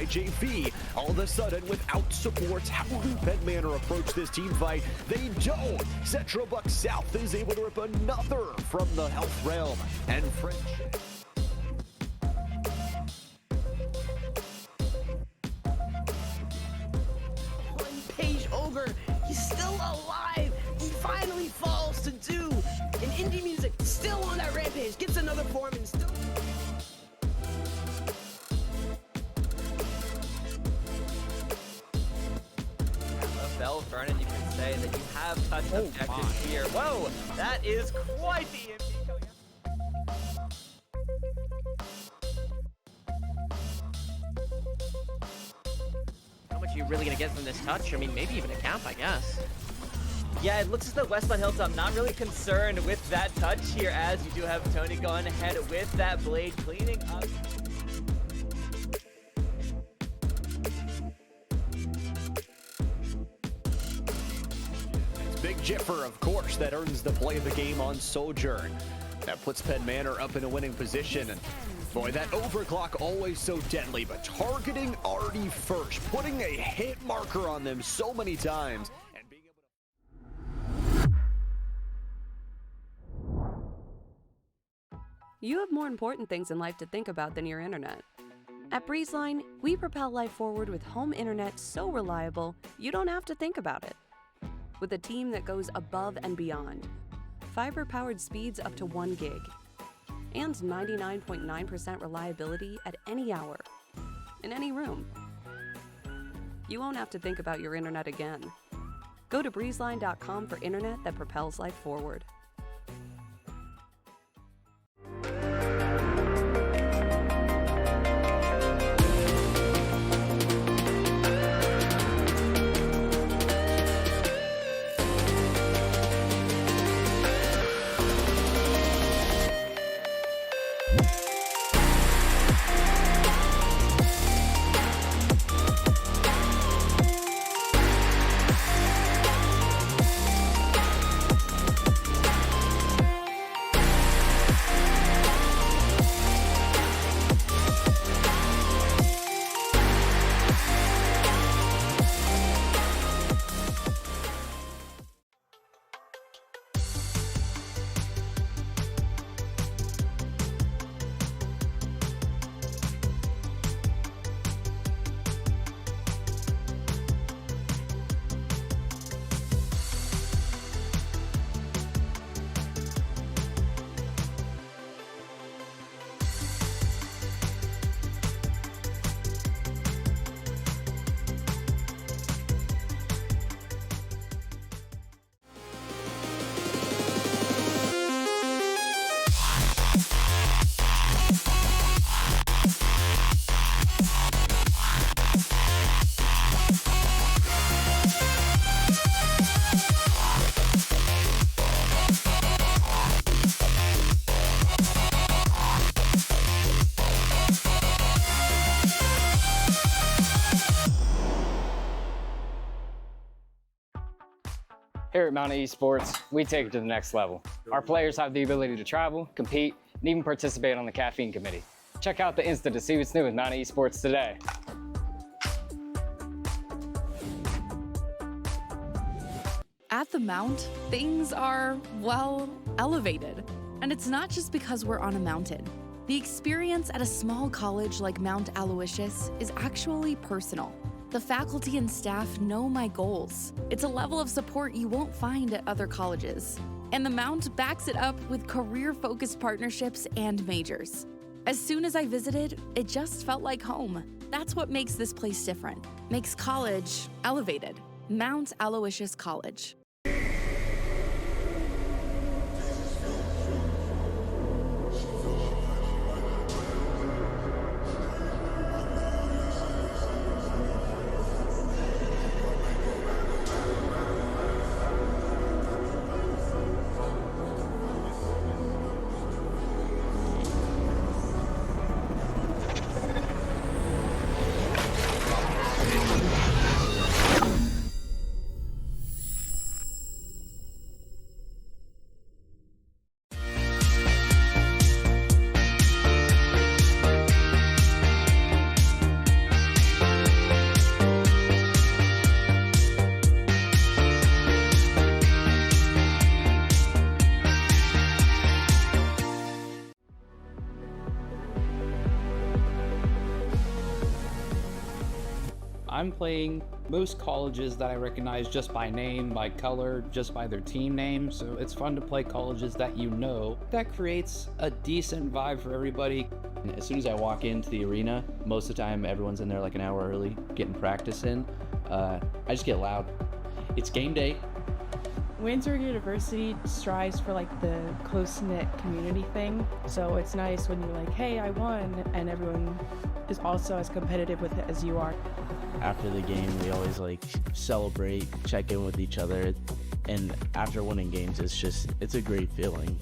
by JV. All of a sudden, without support, how do Penn Manor approach this team fight? They don't. Central Buck South is able to rip another from the health realm. And friendship. Page Ogre, he's still alive. He finally falls to do. And indie music still on that rampage. Gets another form and still. Bell Vernon, you can say that you have touched objectives here. Whoa, that is quite the EMP coming out. How much are you really going to get from this touch? I mean, maybe even a camp, I guess. Yeah, it looks as though Westmont Hilltop not really concerned with that touch here, as you do have Tony going ahead with that blade, cleaning up. Big Jiffer, of course, that earns the play of the game on Sojourn. That puts Penn Manor up in a winning position. And boy, that overclock always so deadly, but targeting Artie first, putting a hit marker on them so many times. And being able to... You have more important things in life to think about than your internet. At BreezeLine, we propel life forward with home internet so reliable, you don't have to think about it. With a team that goes above and beyond. Fiber-powered speeds up to 1 gig. And 99.9% reliability at any hour. In any room. You won't have to think about your internet again. Go to breezeline.com for internet that propels life forward. Here at Mountain Esports, we take it to the next level. Our players have the ability to travel, compete, and even participate on the caffeine committee. Check out the Insta to see what's new with Mountain Esports today. At the Mount, things are, well, elevated. And it's not just because we're on a mountain. The experience at a small college like Mount Aloysius is actually personal. The faculty and staff know my goals. It's a level of support you won't find at other colleges. And the Mount backs it up with career-focused partnerships and majors. As soon as I visited, it just felt like home. That's what makes this place different. Makes college elevated. Mount Aloysius College. I'm playing most colleges that I recognize just by name, by color, just by their team name, so it's fun to play colleges that you know. That creates a decent vibe for everybody. As soon as I walk into the arena, most of the time everyone's in there like an hour early, getting practice in. I just get loud. It's game day. Waynesburg University strives for like the close-knit community thing, so it's nice when you're like, hey, I won, and everyone is also as competitive with it as you are. After the game, we always like celebrate, check in with each other, and after winning games, it's a great feeling.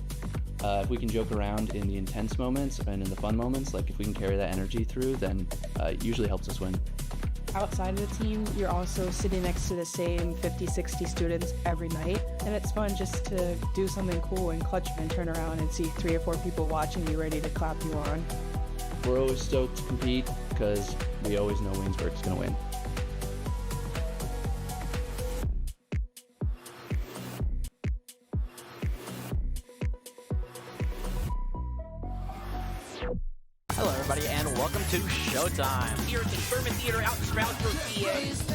If we can joke around in the intense moments and in the fun moments, like if we can carry that energy through, then it usually helps us win. Outside of the team, you're also sitting next to the same 50-60 students every night, and it's fun just to do something cool and clutch and turn around and see 3 or 4 people watching you ready to clap you on. We're always stoked to compete because we always know Waynesburg's going to win. Hello, everybody, and welcome to Showtime. Here at the Sherman Theater out in Stroudsburg, PA.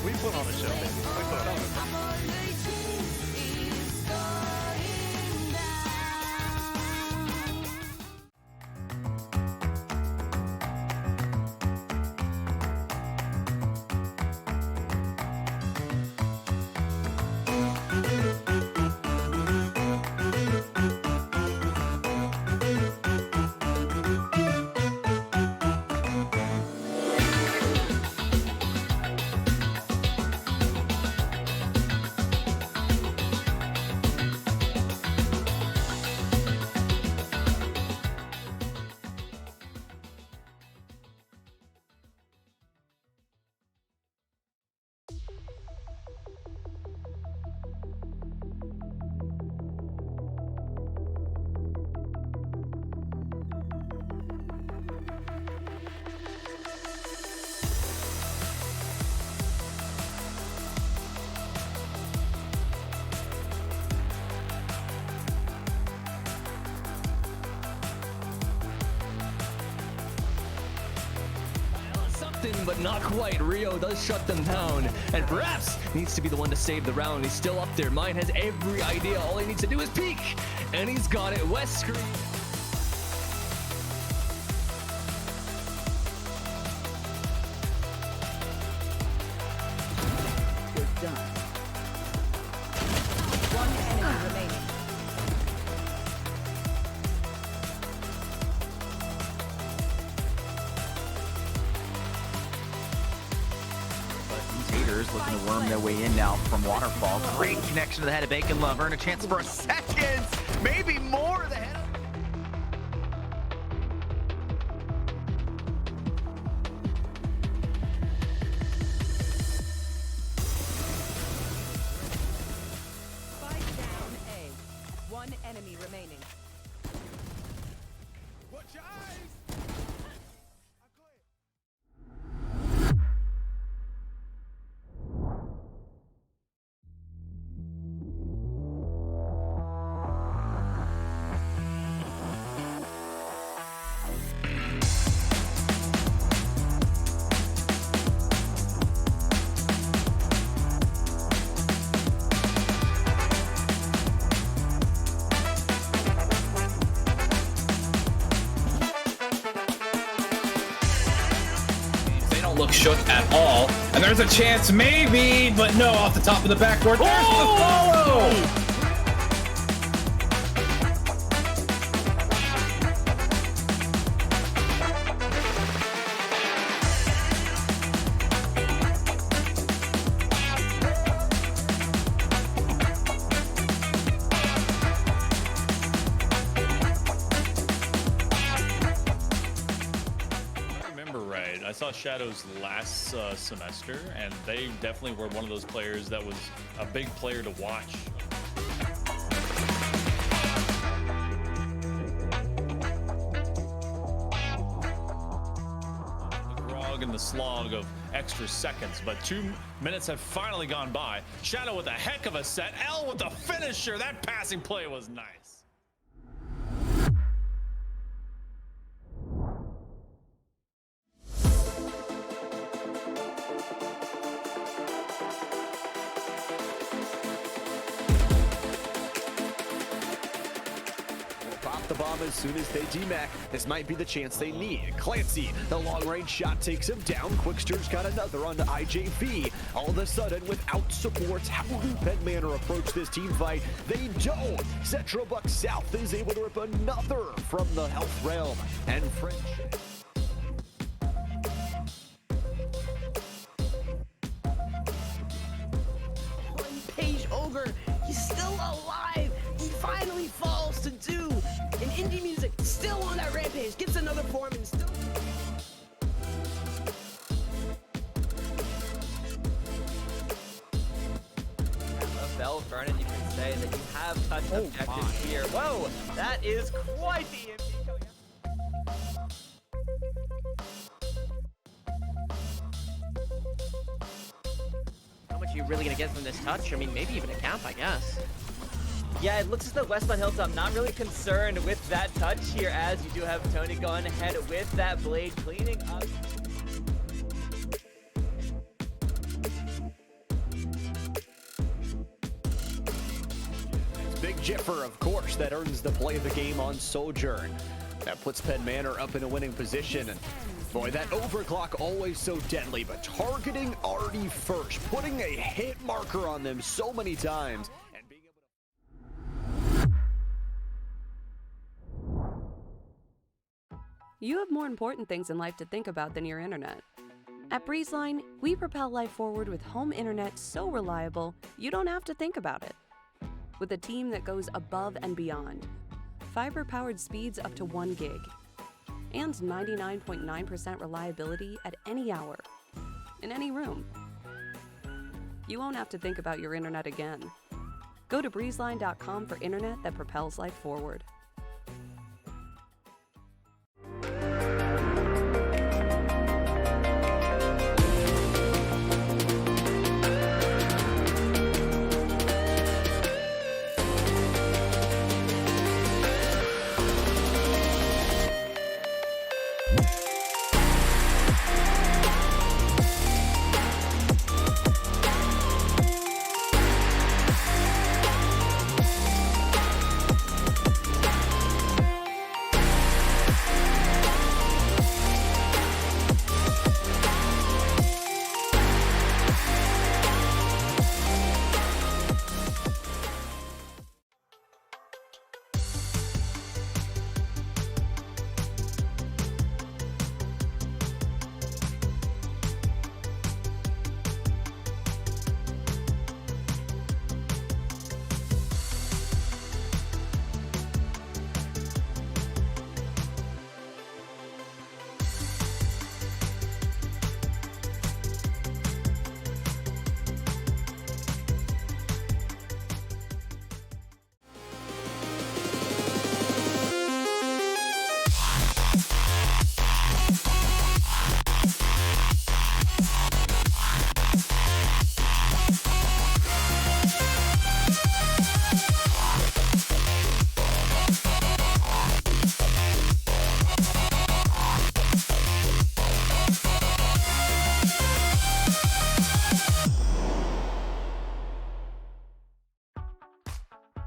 We put on a show, baby. We put it on. But not quite. Rio does shut them down, and perhaps needs to be the one to save the round. He's still up there. Mine has every idea. All he needs to do is peek, and he's got it. West screen. You're done. One enemy remaining. Looking to worm their way in now from Waterfall. Great connection to the head of Bacon Lover, and a chance for a second, maybe more. The head of... Fight down A. One enemy remaining. Watch your eyes! Look shook at all, and there's a chance maybe, but no, off the top of the backboard. There's the follow! I saw Shadows last semester, and they definitely were one of those players that was a big player to watch. slug and the slog of extra seconds, but 2 minutes have finally gone by. Shadow with a heck of a set. L with the finisher. That passing play was nice. The bomb as soon as they demech. This might be the chance they need. Clancy, the long-range shot takes him down. Quickster's got another on to IJV. All of a sudden, without supports, how do Pen Manor approach this team fight? They don't. Central Buck South is able to rip another from the health realm. And French. Page Ogre, he's still alive. He finally falls to do. And indie music still on that rampage, gets another form and still. Bell Vernon, you can say that you have touched objectives here. Whoa, that is quite the EMP coming out. How much are you really gonna get from this touch? I mean, maybe even a camp, I guess. Yeah, it looks as though Westmont Hilltop not really concerned with that touch here, as you do have Tony going ahead with that blade, cleaning up. Big Jiffer, of course, that earns the play of the game on Sojourn. That puts Pen Manor up in a winning position. And boy, that overclock always so deadly, but targeting already first, putting a hit marker on them so many times. And being able to... You have more important things in life to think about than your internet. At Breezeline, we propel life forward with home internet so reliable, you don't have to think about it. With a team that goes above and beyond. Fiber-powered speeds up to 1 gig. And 99.9% reliability at any hour. In any room. You won't have to think about your internet again. Go to breezeline.com for internet that propels life forward.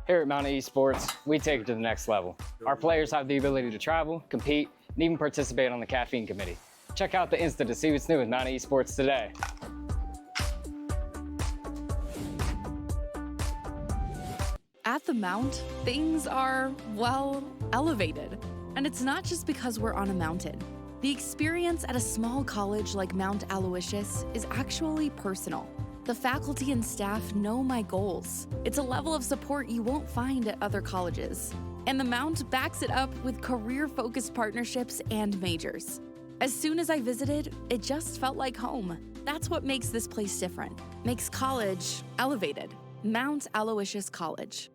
Here at Mountain Esports, we take it to the next level. Our players have the ability to travel, compete, and even participate on the caffeine committee. Check out the Insta to see what's new with Mountain Esports today. At the Mount, things are, well, elevated. And it's not just because we're on a mountain. The experience at a small college like Mount Aloysius is actually personal. The faculty and staff know my goals. It's a level of support you won't find at other colleges. And the Mount backs it up with career-focused partnerships and majors. As soon as I visited, it just felt like home. That's what makes this place different. Makes college elevated. Mount Aloysius College.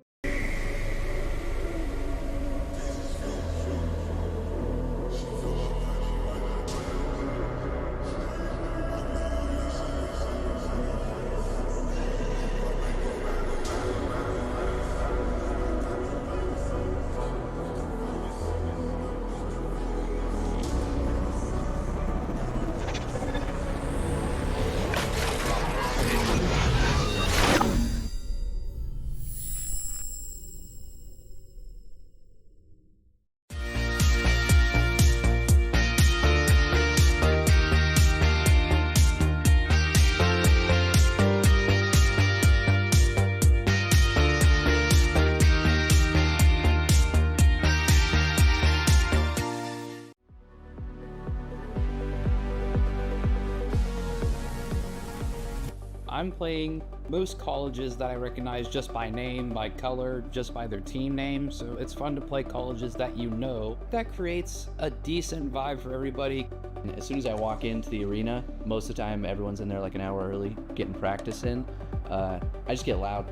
I'm playing most colleges that I recognize just by name, by color, just by their team name, so it's fun to play colleges that you know. That creates a decent vibe for everybody. As soon as I walk into the arena, most of the time everyone's in there like an hour early, getting practice in. I just get loud.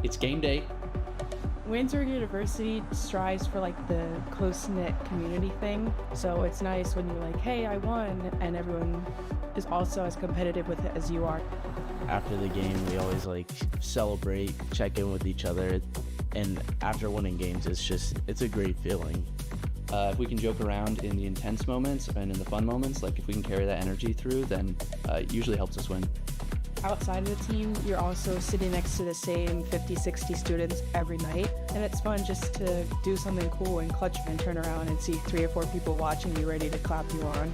It's game day. Waynesburg University strives for like the close-knit community thing, so it's nice when you're like, hey, I won, and everyone is also as competitive with it as you are. After the game, we always like celebrate, check in with each other, and after winning games, it's a great feeling. If we can joke around in the intense moments and in the fun moments, like if we can carry that energy through, then it usually helps us win. Outside of the team, you're also sitting next to the same 50-60 students every night, and it's fun just to do something cool and clutch and turn around and see 3 or 4 people watching you ready to clap you on.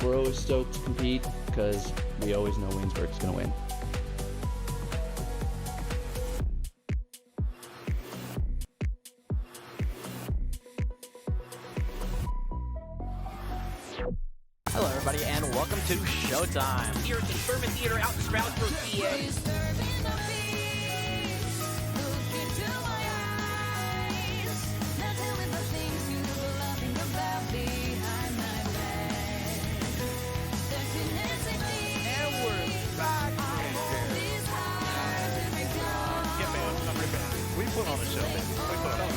We're always stoked to compete because we always know Waynesburg's going to win. Hello, everybody, and welcome to Showtime. Here at the Sherman Theater out in Stroudsburg, PA. We put on a show, baby. We put it on.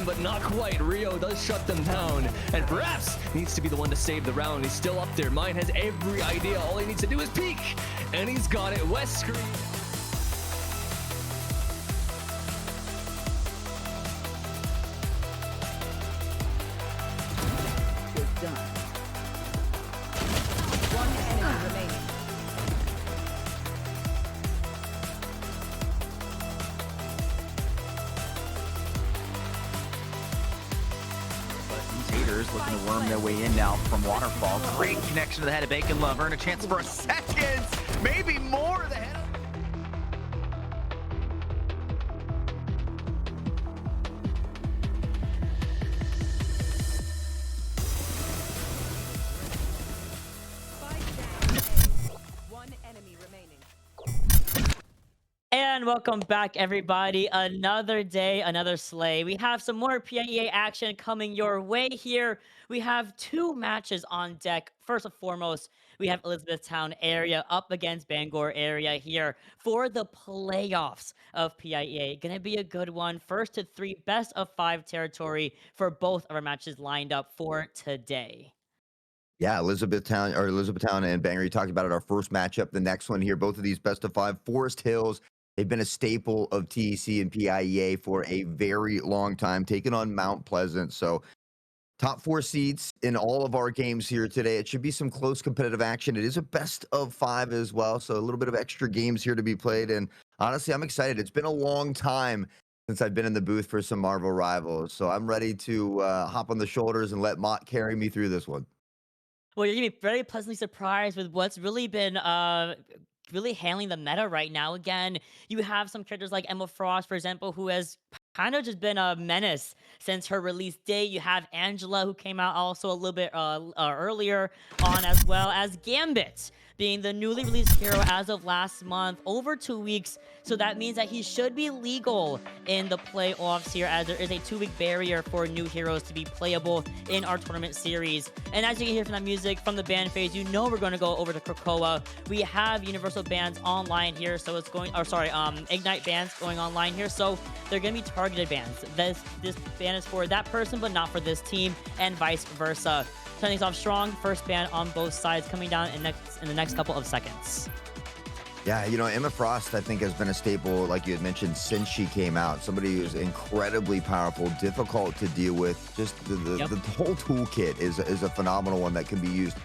But not quite. Rio does shut them down, and perhaps needs to be the one to save the round. He's still up there. Mine has every idea. All he needs to do is peek, and he's got it. West screen. You're done. One enemy remaining. Looking to worm their way in now from Waterfall. Great connection to the head of Bacon Lover and a chance for a second, maybe more. The head of One enemy remaining. And welcome back, everybody. Another day, another slay. We have some more PIEA action coming your way here. We have 2 matches on deck. First and foremost, we have Elizabethtown area up against Bangor area here for the playoffs of PIEA. Gonna be a good one. First to 3, best of 5 territory for both of our matches lined up for today. Yeah, Elizabethtown and Bangor, you talked about it, our first matchup. The next one here, both of these best of 5. Forest Hills, they've been a staple of TEC and PIEA for a very long time, taking on Mount Pleasant. So top 4 seeds in all of our games here today. It should be some close competitive action. It is a best of 5 as well, so a little bit of extra games here to be played. And honestly, I'm excited. It's been a long time since I've been in the booth for some Marvel Rivals, so I'm ready to hop on the shoulders and let Mott carry me through this one. Well, you're gonna be very pleasantly surprised with what's really been really handling the meta right now. Again, you have some characters like Emma Frost, for example, who has kind of just been a menace since her release date. You have Angela, who came out also a little bit earlier on, as well as Gambit, being the newly released hero as of last month, over 2 weeks. So that means that he should be legal in the playoffs here, as there is a 2-week barrier for new heroes to be playable in our tournament series. And as you can hear from that music from the ban phase, you know we're going to go over to Krakoa. We have universal bans online here, so it's going, or sorry, Ignite bans going online here, so they're going to be targeted bans. This ban is for that person, but not for this team, and vice versa. Turning things off strong, first ban on both sides coming down in the next couple of seconds. Yeah, you know, Emma Frost, I think, has been a staple, like you had mentioned, since she came out. Somebody who's incredibly powerful, difficult to deal with. Just the whole toolkit is a phenomenal one that can be used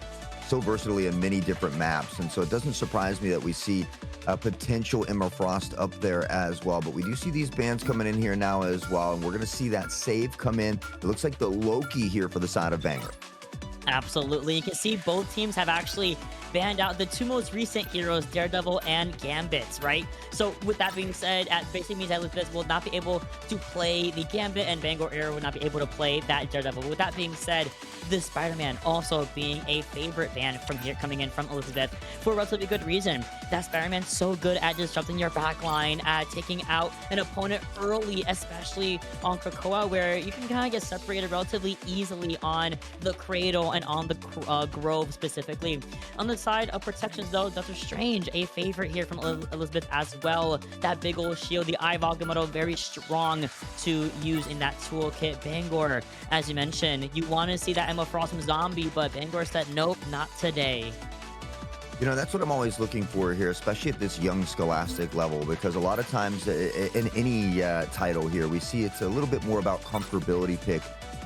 so versatilely in many different maps. And so it doesn't surprise me that we see a potential Emma Frost up there as well. But we do see these bans coming in here now as well. And we're going to see that save come in. It looks like the Loki here for the side of Banger. Absolutely. You can see both teams have actually banned out the 2 most recent heroes, Daredevil and Gambit, right? So with that being said, that basically means that Elizabeth will not be able to play the Gambit, and Bangor Era will not be able to play that Daredevil. With that being said, the Spider-Man also being a favorite ban from here, coming in from Elizabeth for a relatively good reason. That Spider-Man's so good at disrupting your backline, at taking out an opponent early, especially on Krakoa, where you can kind of get separated relatively easily on the Cradle and on the Grove specifically. On the side of protections, though, Doctor Strange, a favorite here from Elizabeth as well. That big old shield, the Eye Agamotto, very strong to use in that toolkit. Bangor, as you mentioned, you want to see that Emma Frost from Zombie, but Bangor said, nope, not today. You know, that's what I'm always looking for here, especially at this young Scholastic level, because a lot of times in any title here, we see it's a little bit more about comfortability pick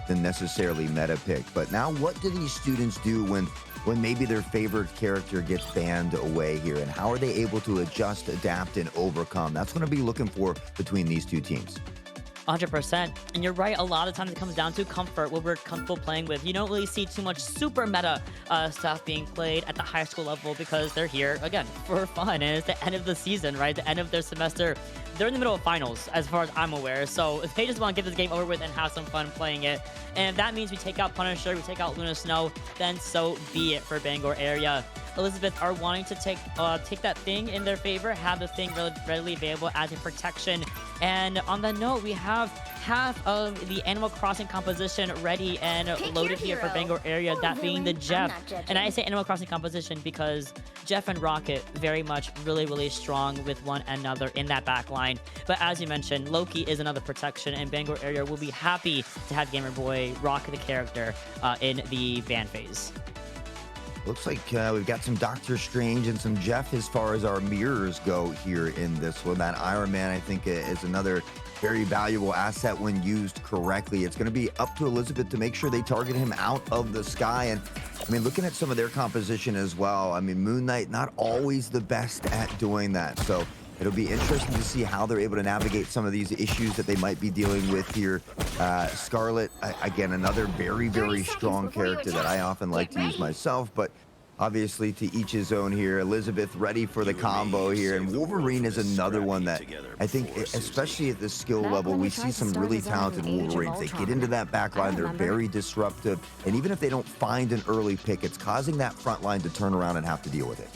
than necessarily meta pick. But now what do these students do when maybe their favorite character gets banned away here, and how are they able to adjust, adapt, and overcome? That's what I'm going to be looking for between these two teams. 100%. And you're right, a lot of times it comes down to comfort, what we're comfortable playing with. You don't really see too much super meta stuff being played at the high school level, because they're here, again, for fun. And it's the end of the season, right? The end of their semester. They're in the middle of finals, as far as I'm aware. So if they just want to get this game over with and have some fun playing it, and if that means we take out Punisher, we take out Luna Snow, then so be it for Bangor Area. Elizabeth are wanting to take that thing in their favor, have the thing readily available as a protection. And on that note, we have half of the Animal Crossing composition ready and loaded here for Bangor Area, that being the Jeff. And I say Animal Crossing composition because Jeff and Rocket very much really strong with one another in that back line. But as you mentioned, Loki is another protection, and Bangor Area will be happy to have Gamer Boy Rocket the character in the ban phase. Looks like we've got some Doctor Strange and some Jeff as far as our mirrors go here in this one. That Iron Man, I think, is another very valuable asset when used correctly. It's going to be up to Elizabeth to make sure they target him out of the sky. And I mean, looking at some of their composition as well, I mean, Moon Knight, not always the best at doing that. So it'll be interesting to see how they're able to navigate some of these issues that they might be dealing with here. Scarlet, again, another very strong character that I often like to use myself, but obviously to each his own here. Elizabeth ready for the combo here, and Wolverine is another one that I think, especially at the skill level, we see some really talented Wolverines. They get into that back line, they're very disruptive, and even if they don't find an early pick, it's causing that front line to turn around and have to deal with it.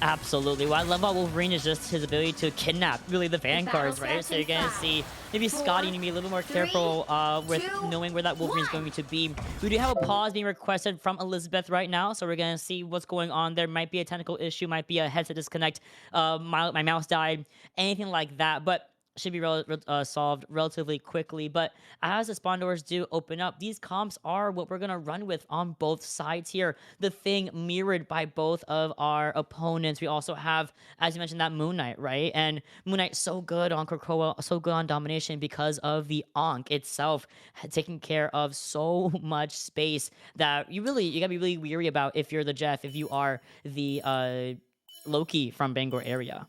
Absolutely. What I love about Wolverine is just his ability to kidnap, really, the vanguards, right? So you're going to see maybe Scotty need to be a little more careful with knowing where that Wolverine's going to be. We do have a pause being requested from Elizabeth right now, so we're going to see what's going on. There might be a technical issue, might be a headset disconnect, my mouse died, anything like that, but should be solved relatively quickly. But as the spawn doors do open up, these comps are what we're going to run with on both sides here. The thing mirrored by both of our opponents. We also have, as you mentioned, that Moon Knight, right? And Moon Knight so good on Krakoa, so good on domination because of the Ankh itself, taking care of so much space that you gotta be really weary about if you're the Jeff, if you are the Loki from Bangor Area.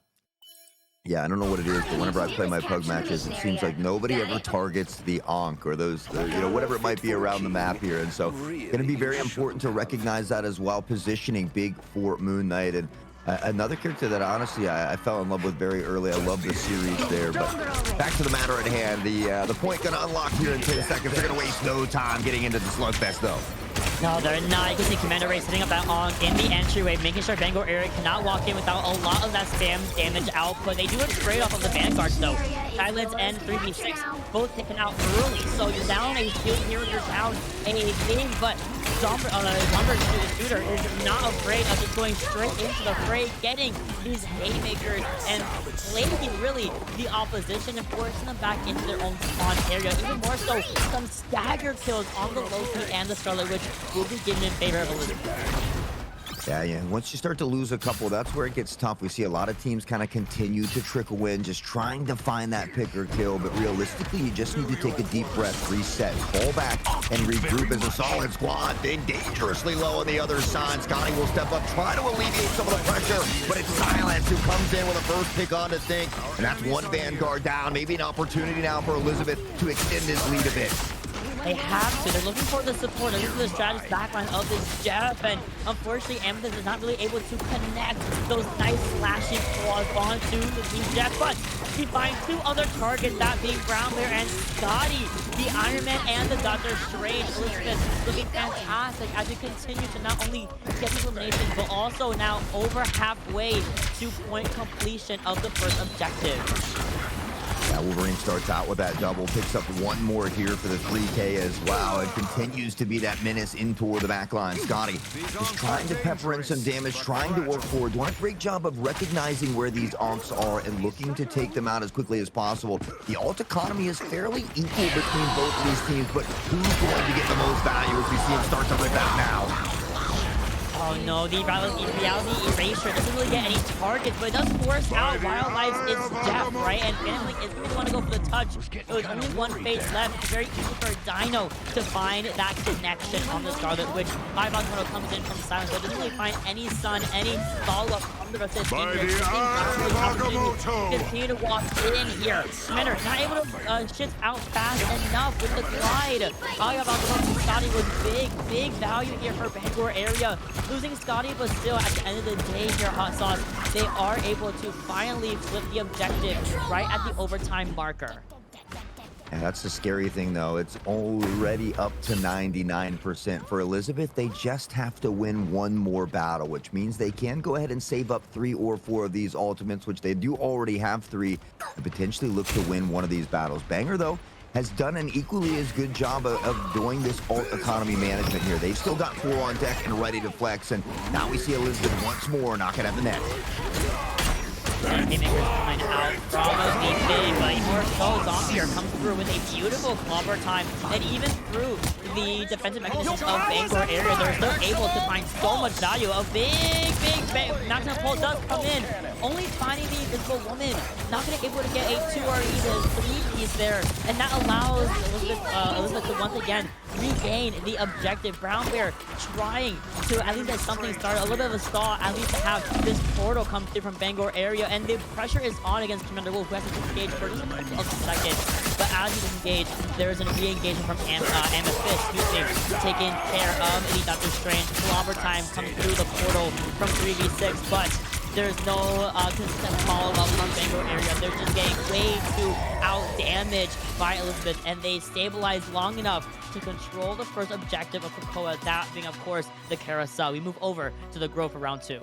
Yeah, I don't know what it is, but whenever I play my pug matches, it seems like nobody ever targets the Ankh or those, whatever it might be around the map here. And so going to be very important to recognize that as well, positioning big for Moon Knight. And another character that honestly I fell in love with very early. I love the series there. But back to the matter at hand, the point going to unlock here in 10 seconds. They're going to waste no time getting into the slugfest, though. No, they're not. You can see Commander Ray setting up that on in the entryway, making sure Bangor area cannot walk in without a lot of that spam damage output. They do a trade off of the Vanguards though. Silence and 3v6 both taken out early, so you're down a shield here, you're down a thing, but Lumber Shooter is not afraid of just going straight into the fray, getting these haymakers and plaguing really the opposition and forcing them back into their own spawn area. Even more so, some stagger kills on the Loki and the Scarlet Witch will be given in favor of Elizabeth. Yeah. Once you start to lose a couple, that's where it gets tough. We see a lot of teams kind of continue to trickle in, just trying to find that pick or kill. But realistically, you just need to take a deep breath, reset, fall back, and regroup as a solid squad. Dig dangerously low on the other side. Scotty will step up, try to alleviate some of the pressure, but it's Silence who comes in with a first pick on to think. And that's one Vanguard down. Maybe an opportunity now for Elizabeth to extend this lead a bit. They have to. They're looking for the support. They're looking for the strategist backline of this Jeff, and unfortunately, Amethyst is not really able to connect those nice slashing claws onto the Jeff, but he finds two other targets, that being Brown Bear and Scotty, the Iron Man and the Doctor Strange. Elizabeth looking fantastic as we continue to not only get the elimination, but also now over halfway to point completion of the first objective. Yeah, Wolverine starts out with that double, picks up one more here for the 3K as well, and continues to be that menace in toward the back line. Scotty just trying to pepper in some damage, trying to work forward, doing a great job of recognizing where these onks are and looking to take them out as quickly as possible. The ult economy is fairly equal between both of these teams, but who's going to get the most value as we see him start to rip out now? Oh no, the reality erasure doesn't really get any targets, but it does force out Wildlife's its death, right? And Phantom Link is going to want to go for the touch. It was only one phase left. It's very easy for Dino to find that connection on the Scarlet Witch. Moto comes in from silence, but doesn't really find any sun, any follow-up from the rest of this team. Continue to walk in here. Commander not able to shift out fast enough with the glide. Moto Scotty was big value here for Bangor area. Losing Scotty, but still at the end of the day here, Hot Sauce, they are able to finally flip the objective right at the overtime marker. Yeah, that's the scary thing, though. It's already up to 99% for Elizabeth. They just have to win one more battle, which means they can go ahead and save up 3 or 4 of these ultimates, which they do already have 3, and potentially look to win one of these battles. Banger, though, has done an equally as good job of doing this ult economy management here. They've still got 4 on deck and ready to flex, and now we see Elizabeth once more knocking at the net. Haymakers coming out from the big, but more so Zombier comes through with a beautiful clobber time, and even through the defensive mechanisms of Bangor area, they're still able to find so much value. A big Maximum Pull does come in, only finding the Invisible Woman, not going to be able to get a 2 or even 3-piece there, and that allows Elizabeth to once again regain the objective. Brown Bear trying to at least get something started, a little bit of a stall, at least to have this portal come through from Bangor area, and the pressure is on against Commander Wolf, who has to disengage for just a couple of seconds. But as he disengage, there is a re-engagement from Amethyst, taking care of the Doctor Strange. Clobber time comes through the portal from 3v6, but there's no consistent follow-up from Bangor area. They're just getting way too out-damaged by Elizabeth, and they stabilize long enough to control the first objective of Krakoa, that being, of course, the Carousel. We move over to the Grove for round 2.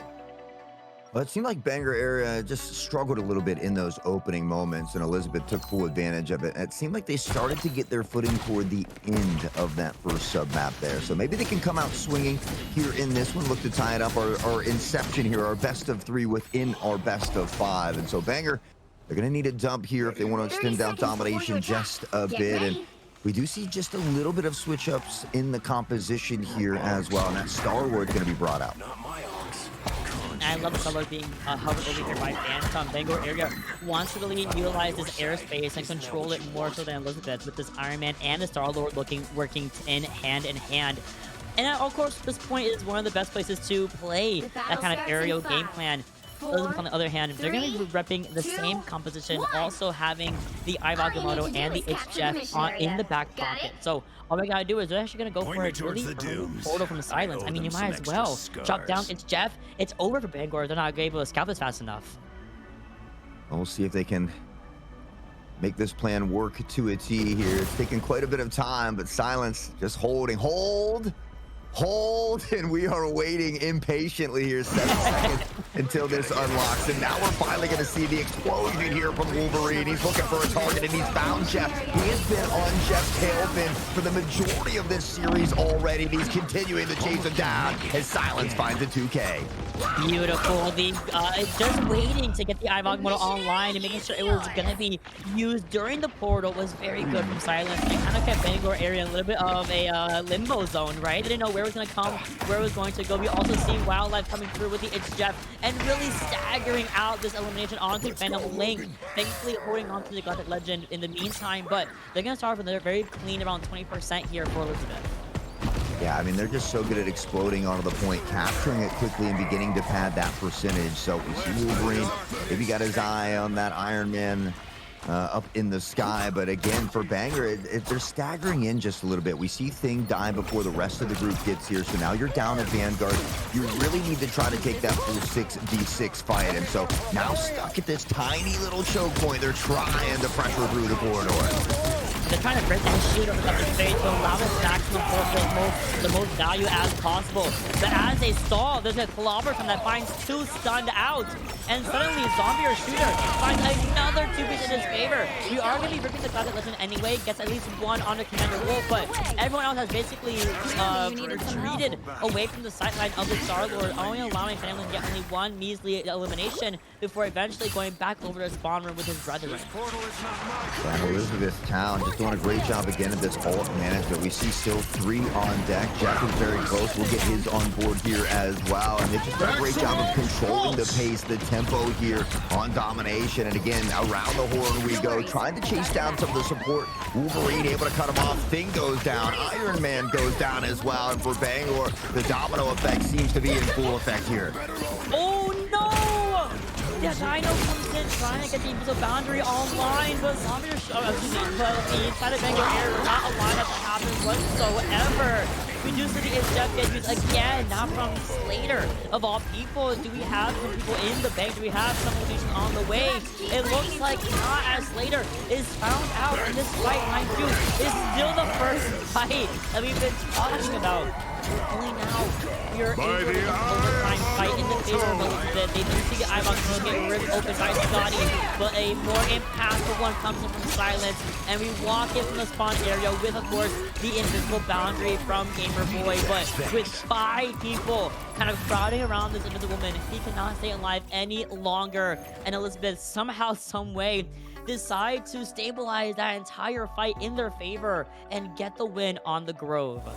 Well, it seemed like Bangor area just struggled a little bit in those opening moments, and Elizabeth took full advantage of it. And it seemed like they started to get their footing toward the end of that first sub-map there. So maybe they can come out swinging here in this one, look to tie it up, our inception here, our best of 3 within our best of 5. And so Bangor, they're going to need a dump here if they want to extend down domination just a bit. And we do see just a little bit of switch-ups in the composition here as well, and that Star-Lord's going to be brought out. I love the Star-Lord being hovered over here by Phantom. Bangor area wants to really utilize this airspace and control it more so than Elizabeth, with this Iron Man and the Star-Lord working in hand. And of course, this point is one of the best places to play that kind of aerial game plan. Elizabeth, on the other hand, they're going to be repping the same composition, also having the Ivagamotto and the HF in the back pocket. So all we gotta do is they're actually going to go for it really portal from the silence. I mean, you might as well chop down its Jeff. It's over for Bangor. They're not able to scout this fast enough. We'll see if they can make this plan work to a T here. It's taking quite a bit of time, but Silence just hold. Hold, and we are waiting impatiently here, 7 seconds until this unlocks. And now we're finally going to see the explosion here from Wolverine. He's looking for a target, and he's found Jeff. He has been on Jeff's tail fin for the majority of this series already, and he's continuing to chase him down as Silence finds a 2K. Beautiful. Just waiting to get the IVOG model online and making sure it was going to be used during the portal was very good from Silence. They kind of kept Bangor area in a little bit of a limbo zone, right? They didn't know where it was going to come, where it was going to go. We also see Wildlife coming through with the It's Jeff and really staggering out this elimination onto Phantom Link. Thankfully holding on to the Galactic Legend in the meantime, but they're going to start with a very clean around 20% here for Elizabeth. Yeah, I mean, they're just so good at exploding onto the point, capturing it quickly and beginning to pad that percentage. So we see Wolverine, maybe got his eye on that Iron Man up in the sky. But again, for Banger, they're staggering in just a little bit. We see Thing die before the rest of the group gets here. So now you're down at Vanguard. You really need to try to take that full 6v6 fight. And so now stuck at this tiny little choke point, they're trying to pressure through the corridor. They're trying to break that shield over the face to allow us to maximum pull the most value as possible. But as they stall, there's a clobber from that finds 2 stunned out. And suddenly, Zombie or Shooter finds another 2 piece in his favor. We are going to be ripping the Galactic Legend anyway, gets at least 1 onto Commander Wolf, but everyone else has basically retreated away from the sightline of the Star-Lord, only allowing Family to get only 1 measly elimination before eventually going back over to the spawn room with his brethren. And Elizabethtown just doing a great job again at this ult management. We see still 3 on deck. Jeff is very close. We'll get his on board here as well. And they've just done a great job of controlling the pace, the tempo here on domination. And again, around the horn we go, trying to chase down some of the support. Wolverine able to cut him off. Thing goes down. Iron Man goes down as well. And for Bangor, the domino effect seems to be in full effect here. Oh no! Yeah, Dino comes in trying to get the invisible boundary online, but Zombie the inside of Bangor air was not a lineup that happens whatsoever. We do see the Jeff get used again, not from Slater. Of all people, do we have some people in the bank? Do we have some location on the way? It looks like not, as Slater is found out, and this fight, mind you, is still the first fight that we've been talking about. Only now we are able to get an overtime fight in the favor of Elizabeth. They do see the Ivon to get ripped open by Scotty, but a more impactful one comes in from Silence, and we walk in from the spawn area with, of course, the invisible boundary from Gamer Boy. But with 5 people kind of crowding around this invisible woman, he cannot stay alive any longer, and Elizabeth somehow, some way, decide to stabilize that entire fight in their favor and get the win on the Grove.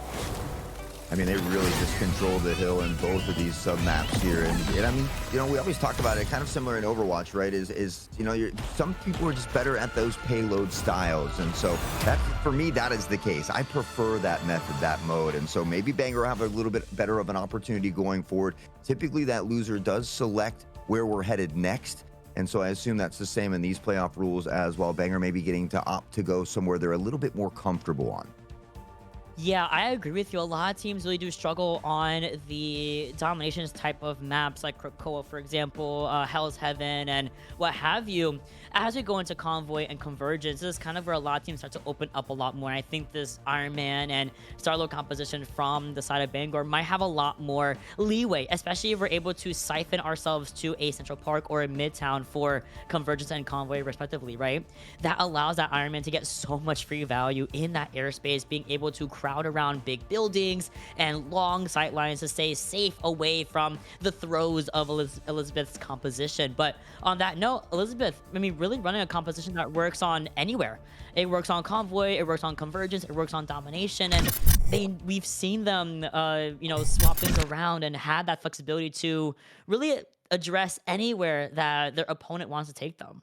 I mean, they really just control the hill in both of these sub-maps here. And I mean, you know, we always talk about it, kind of similar in Overwatch, right? You know, some people are just better at those payload styles. And so that, for me, that is the case. I prefer that method, that mode. And so maybe Banger will have a little bit better of an opportunity going forward. Typically, that loser does select where we're headed next. And so I assume that's the same in these playoff rules as well. Banger may be getting to opt to go somewhere they're a little bit more comfortable on. Yeah, I agree with you. A lot of teams really do struggle on the dominations type of maps, like Krakoa, for example, Hell's Heaven, and what have you. As we go into Convoy and Convergence, this is kind of where a lot of teams start to open up a lot more. And I think this Iron Man and Star-Lord composition from the side of Bangor might have a lot more leeway, especially if we're able to siphon ourselves to a Central Park or a Midtown for Convergence and Convoy, respectively, right? That allows that Iron Man to get so much free value in that airspace, being able to crowd around big buildings and long sight lines to stay safe away from the throes of Elizabeth's composition. But on that note, Elizabeth, I mean, really running a composition that works on anywhere. It works on Convoy, it works on Convergence, it works on Domination, and we've seen them, you know, swap things around and had that flexibility to really address anywhere that their opponent wants to take them.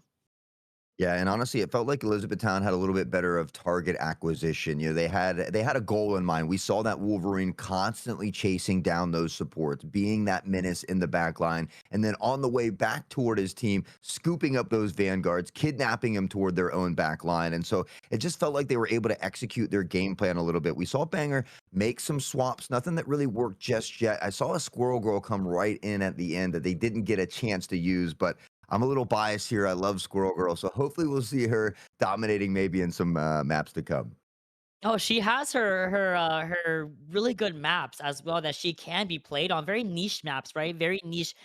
Yeah, and honestly, it felt like Elizabethtown had a little bit better of target acquisition. You know, they had a goal in mind. We saw that Wolverine constantly chasing down those supports, being that menace in the back line, and then on the way back toward his team, scooping up those vanguards, kidnapping them toward their own back line. And so it just felt like they were able to execute their game plan a little bit. We saw Banger make some swaps, nothing that really worked just yet. I saw a Squirrel Girl come right in at the end that they didn't get a chance to use, but I'm a little biased here. I love Squirrel Girl, so hopefully we'll see her dominating maybe in some maps to come. Oh, she has her really good maps as well that she can be played on. Very niche maps, right? Very niche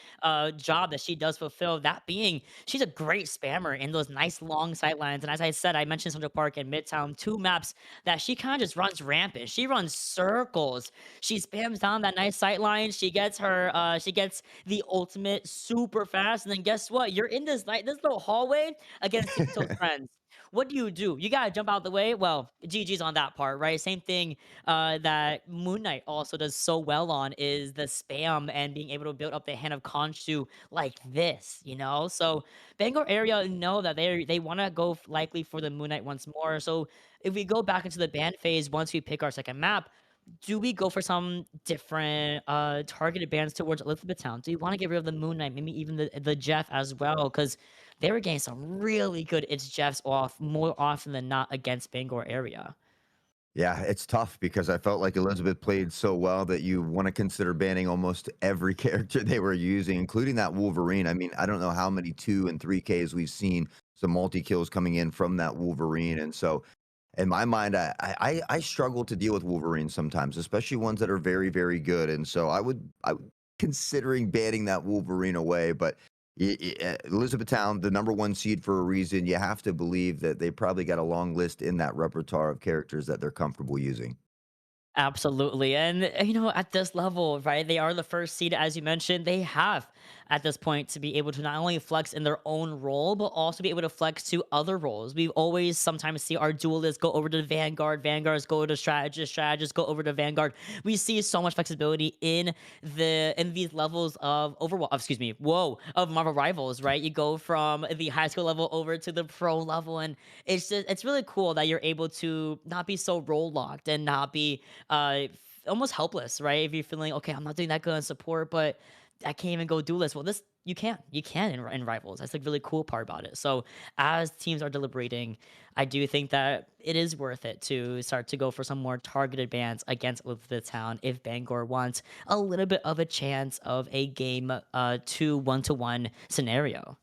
job that she does fulfill. That being, she's a great spammer in those nice long sight lines. And as I said, I mentioned Central Park and Midtown, two maps that she kind of just runs rampant. She runs circles. She spams down that nice sight line. She gets the ultimate super fast. And then guess what? You're in this little hallway against Tito's friends. What do? You gotta jump out the way. Well, GG's on that part, right? Same thing that Moon Knight also does so well on is the spam and being able to build up the hand of Khonshu like this, you know? So Bangor area know that they want to go likely for the Moon Knight once more. So if we go back into the ban phase once we pick our second map, do we go for some different targeted bans towards Elizabethtown? Do you want to get rid of the Moon Knight, maybe even the Jeff as well? Because they were getting some really good It's Jeffs off more often than not against Bangor area. Yeah, it's tough because I felt like Elizabeth played so well that you want to consider banning almost every character they were using, including that Wolverine. I mean, I don't know how many 2 and 3Ks we've seen some multi kills coming in from that Wolverine. And so in my mind, I struggle to deal with Wolverines sometimes, especially ones that are very, very good. And so I would considering banning that Wolverine away, but Elizabethtown, the #1 seed for a reason. You have to believe that they probably got a long list in that repertoire of characters that they're comfortable using. Absolutely. And, you know, at this level, right, they are the first seed, as you mentioned. They have, at this point, to be able to not only flex in their own role, but also be able to flex to other roles. We always sometimes see our duelists go over to Vanguard, Vanguards go to Strategist, Strategists go over to Vanguard. We see so much flexibility in these levels of Overwatch, excuse me, of Marvel Rivals, right? You go from the high school level over to the pro level, and it's really cool that you're able to not be so role locked and not be almost helpless, right? If you're feeling okay, I'm not doing that good on support, but I can't even go duelist. Well, this you can in rivals. That's the really cool part about it. So as teams are deliberating, I do think that it is worth it to start to go for some more targeted bans against Elizabethtown if Bangor wants a little bit of a chance of a game 2 1-to-1 scenario.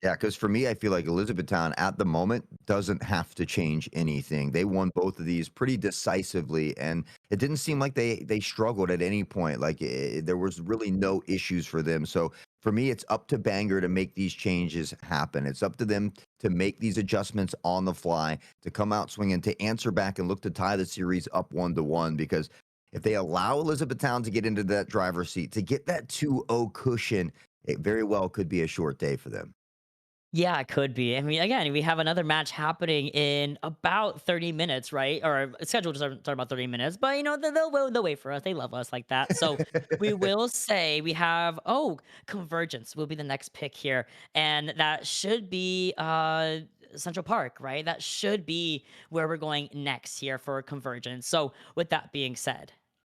Yeah, because for me, I feel like Elizabethtown at the moment doesn't have to change anything. They won both of these pretty decisively, and it didn't seem like they struggled at any point. Like there was really no issues for them. So for me, it's up to Bangor to make these changes happen. It's up to them to make these adjustments on the fly, to come out swinging, to answer back and look to tie the series up 1-1. Because if they allow Elizabethtown to get into that driver's seat, to get that 2-0 cushion, it very well could be a short day for them. Yeah, it could be. I mean, again, we have another match happening in about 30 minutes, right? Or it's scheduled to start about 30 minutes, but you know, they'll wait for us. They love us like that. So we will say we have, Convergence will be the next pick here. And that should be Central Park, right? That should be where we're going next here for Convergence. So with that being said,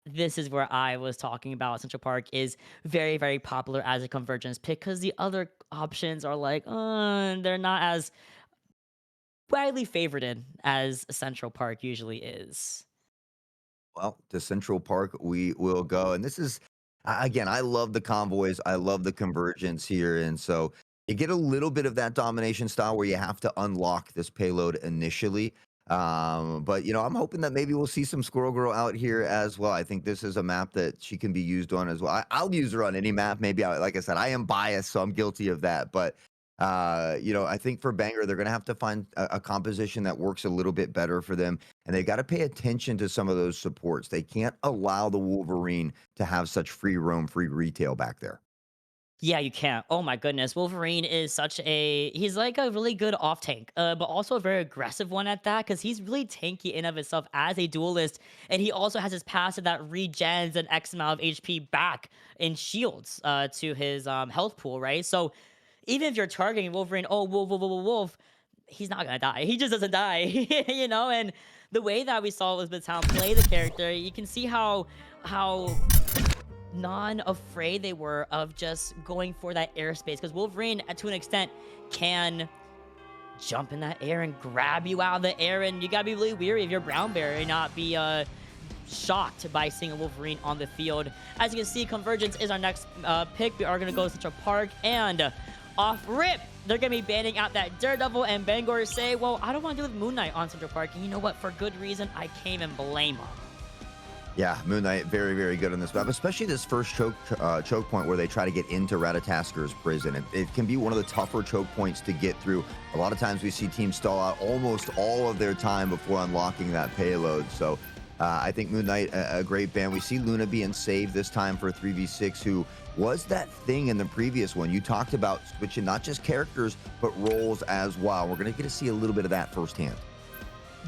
this is where I was talking about Central Park is very, very popular as a convergence pick because the other options are like, they're not as widely favored in as Central Park usually is. Well, to Central Park we will go. And this is, again, I love the convoys. I love the convergence here. And so you get a little bit of that domination style where you have to unlock this payload initially. But, you know, I'm hoping that maybe we'll see some Squirrel Girl out here as well. I think this is a map that she can be used on as well. I'll use her on any map. Maybe, like I said, I am biased, so I'm guilty of that. But, you know, I think for Bangor, they're going to have to find a composition that works a little bit better for them. And they've got to pay attention to some of those supports. They can't allow the Wolverine to have such free roam, free retail back there. Yeah, you can't. Oh my goodness. Wolverine is he's like a really good off tank, but also a very aggressive one at that because he's really tanky in of himself as a duelist. And he also has his passive that regens an X amount of HP back in shields to his health pool, right? So even if you're targeting Wolverine, wolf, he's not gonna die. He just doesn't die, you know? And the way that we saw Elizabethtown play the character, you can see how non-afraid they were of just going for that airspace because Wolverine to an extent can jump in that air and grab you out of the air, and you gotta be really weary of your brown bear and not be shocked by seeing a Wolverine on the field. As you can see, Convergence is our next pick. We are gonna go to Central Park, and off rip, they're going to be banning out that Daredevil, and Bangor say, well, I don't want to deal with Moon Knight on Central Park. And you know what? For good reason, I can't even blame them. Yeah, Moon Knight, very, very good on this map, especially this first choke point where they try to get into Ratatasker's prison. It can be one of the tougher choke points to get through. A lot of times we see teams stall out almost all of their time before unlocking that payload. So I think Moon Knight, a great ban. We see Luna being saved this time for a 3v6, who was that thing in the previous one. You talked about switching not just characters, but roles as well. We're going to get to see a little bit of that firsthand.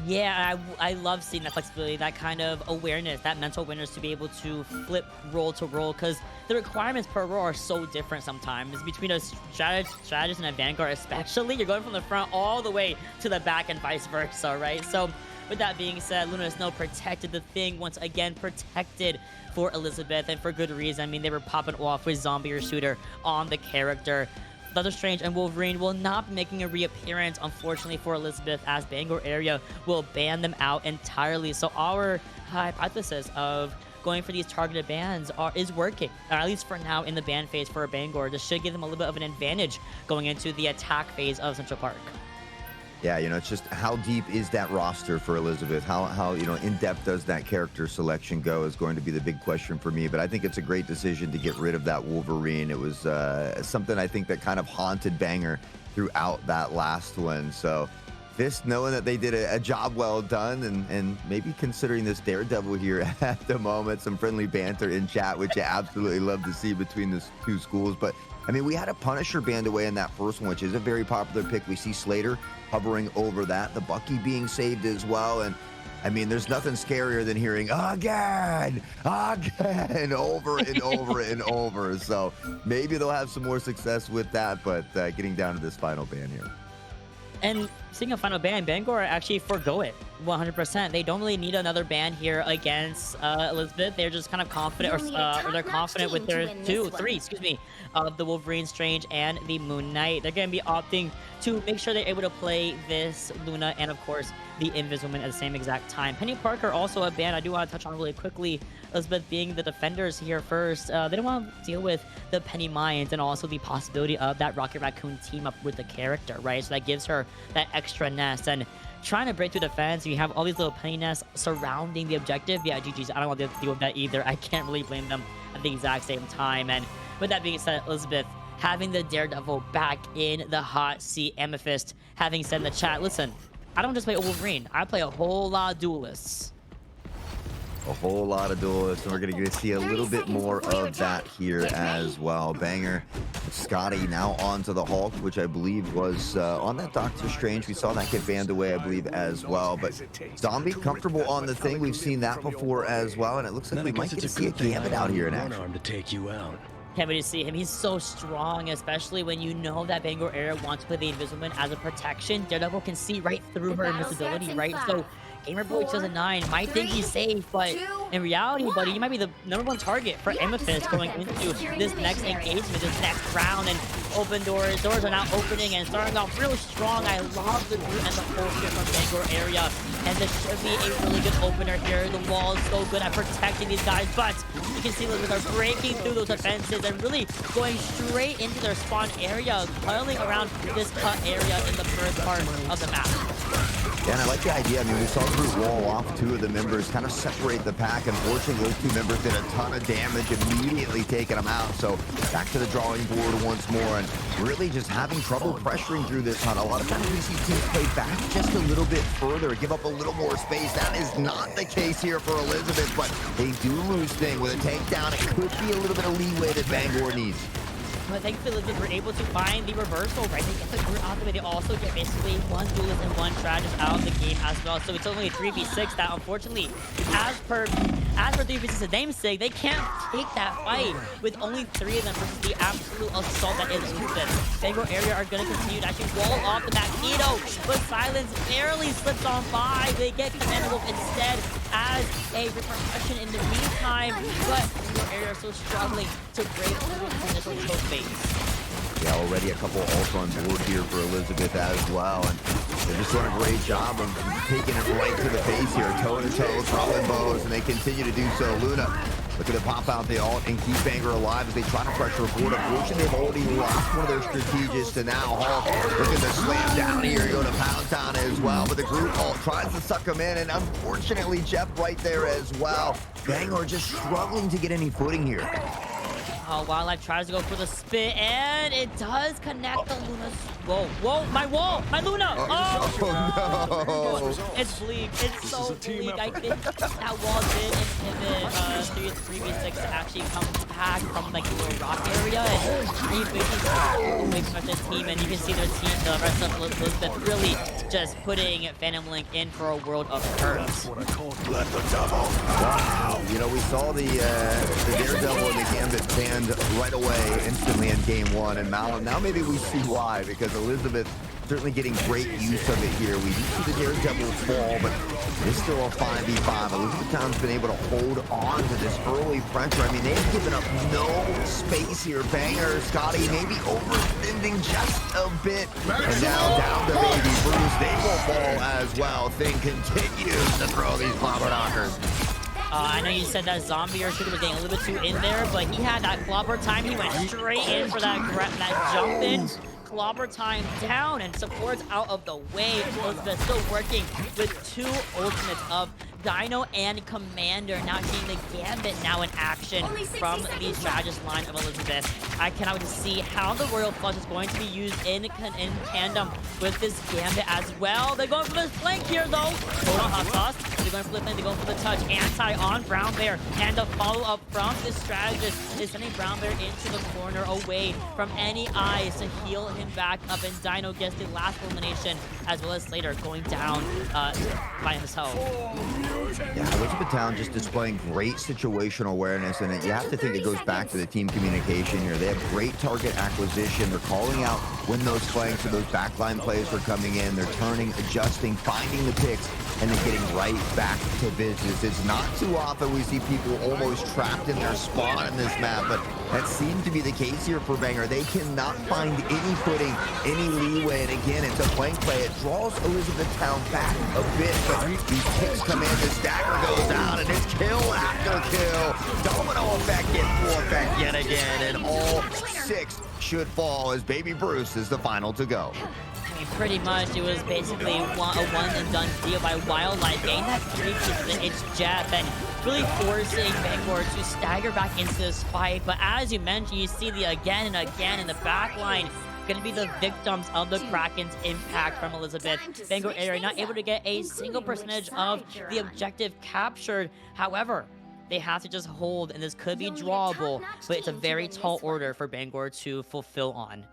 Yeah, I love seeing that flexibility, that kind of awareness, that mental awareness to be able to flip role to role, because the requirements per role are so different sometimes. Between a strategist and a vanguard especially, you're going from the front all the way to the back and vice versa, right? So with that being said, Luna Snow protected the thing, once again protected for Elizabeth, and for good reason. I mean, they were popping off with Zombie or Shooter on the character. Doctor Strange and Wolverine will not be making a reappearance, unfortunately, for Elizabeth, as Bangor area will ban them out entirely. So our hypothesis of going for these targeted bans is working, or at least for now in the ban phase for Bangor. This should give them a little bit of an advantage going into the attack phase of Central Park. Yeah, you know, it's just how deep is that roster for Elizabeth? How you know, in-depth does that character selection go is going to be the big question for me. But I think it's a great decision to get rid of that Wolverine. It was something I think that kind of haunted Banger throughout that last one. So Fist, knowing that they did a job well done, and maybe considering this Daredevil here at the moment, some friendly banter in chat, which I absolutely love to see between the two schools. But I mean, we had a Punisher banned away in that first one, which is a very popular pick. We see Slater hovering over that, the Bucky being saved as well. And I mean, there's nothing scarier than hearing again over and over and over. So maybe they'll have some more success with that, but getting down to this final ban here. And seeing a final ban, Bangor actually forgo it 100%. They don't really need another ban here against Elizabeth. They're just kind of confident, or they're confident with their three, of the Wolverine, Strange, and the Moon Knight. They're going to be opting to make sure they're able to play this Luna and, of course, the Invisible Man at the same exact time. Penny Parker also a ban I do want to touch on really quickly. Elizabeth being the defenders here first. They don't want to deal with the Penny Mines and also the possibility of that Rocket Raccoon team up with the character, right? So that gives her that extra nest. And trying to break through the fence, you have all these little penny nests surrounding the objective. Yeah, GG's. I don't want to deal with that either. I can't really blame them at the exact same time. And with that being said, Elizabeth having the Daredevil back in the hot seat. Amethyst having said in the chat, listen, I don't just play Wolverine. I play a whole lot of duelists. A whole lot of duelists, and we're going to get to see a little bit more of that here as well. Banger, Scotty now onto the Hulk, which I believe was on that Doctor Strange. We saw that get banned away, I believe, as well. But Zombie comfortable on the thing. We've seen that before as well, and it looks like we might get to see a Gambit out here in action. To take you out. Can't wait to see him. He's so strong, especially when you know that Bangor area wants to play the Invisible Man as a protection. Daredevil can see right through her invisibility, right? So Gamerboy 2009 might think he's safe, but in reality, buddy, you might be the #1 target for Amethyst going into this next engagement, this next round. And open doors are now opening and starting off really strong. I love the root and the pull here from Bangor area, and this should be a really good opener here. The wall is so good at protecting these guys, but you can see Elizabeth are breaking through those defenses and really going straight into their spawn area, piling around this cut area in the first part of the map. Yeah, and I like the idea. I mean, we saw Groot wall off two of the members, kind of separate the pack. Unfortunately, those two members did a ton of damage, immediately taking them out. So back to the drawing board once more, and really just having trouble pressuring through this hunt. A lot of times we see teams play back just a little bit further, give up a little more space. That is not the case here for Elizabeth, but they do lose thing with a takedown. It could be a little bit of leeway that Bangor needs. But thankfully, Elizabeth were able to find the reversal, right? They get the Groot out of the way. They also get basically one duelist and one strategist out of the game as well. So it's only a 3v6 that, unfortunately, as per 3v6's namesake, they can't take that fight with only 3 of them versus the absolute assault that is Elizabeth. Bangor area are going to continue to actually wall off the Magneto, but Silence barely slips on by. They get Commander Wolf instead as a repercussion in the meantime, but Bangor area are still struggling to break through the initial choke phase. Yeah, already a couple ults on board here for Elizabeth as well, and they're just doing a great job of taking it right to the face here, toe-to-toe, throwing bows, and they continue to do so. Luna Look at it pop out the ult and keep Banger alive as they try to pressure forward. Unfortunately, they've already lost one of their strategists, and now Hawk looking to slam down here. Go to Pound Town as well, but the group ult tries to suck him in, and unfortunately, Jeff right there as well. Banger just struggling to get any footing here. Wildlife tries to go for the spit, and it does connect the Luna. Whoa, my wall, my Luna. Oh, no. It's bleak. It's so bleak. I think that wall did inhibit 3v6 to actually come back from like the little rock area, and he basically makes much his team, and you can see their team, the rest of Elizabeth, really just putting Phantom Link in for a world of hurt. Wow. You know, we saw the Daredevil and the Gambit banned right away instantly in game 1, and now maybe we see why, because Elizabeth certainly getting great use of it here. We do see the Daredevil fall, but it's still a 5v5. Elizabethtown's been able to hold on to this early pressure. I mean, they've given up no space here. Banger, Scotty maybe overextending just a bit. And now down to Baby Bruce. They will fall as well. Thing continues to throw these clobber knockers. I know you said that zombie or shooter was getting a little bit too in there, but he had that clobber time. He went straight in for that jump in. Clobber time down, and supports out of the way. Elizabeth still working with 2 ultimates of Dino and Commander. Now seeing the Gambit now in action from the strategist line of Elizabeth. I cannot wait to see how the Royal Flush is going to be used in tandem with this Gambit as well. They're going for this flank here though. Hold on, hot sauce. They're going for the flank, they're going for the touch. Anti on Brown Bear, and the follow-up from this strategist is sending Brown Bear into the corner away from any eyes to heal him back up, and Dino gets the last elimination, as well as Slater going down by himself. Yeah, Elizabethtown just displaying great situational awareness, and you have to think it goes back to the team communication here. They have great target acquisition. They're calling out when those flanks or those backline plays are coming in. They're turning, adjusting, finding the picks, and then getting right back to business. It's not too often we see people almost trapped in their spot in this map, but that seems to be the case here for Banger. They cannot find any footing, any leeway, and again, it's a flank play. It draws Elizabethtown back a bit, but these picks come in, the stagger goes down, and it's kill after kill. Domino effect in full effect yet again, and all 6 should fall as Baby Bruce is the final to go. I mean, pretty much it was basically a one and done deal by Wildlife, getting that 3 it's Jeff, and really forcing Bangor to stagger back into this fight. But as you mentioned, you see the again and again in the back line going to be the victims of the Kraken's impact from Elizabeth. Bangor area not able to get a single percentage of the objective captured. However, they have to just hold, and this could be drawable, but it's a very tall order for Bangor to fulfill on.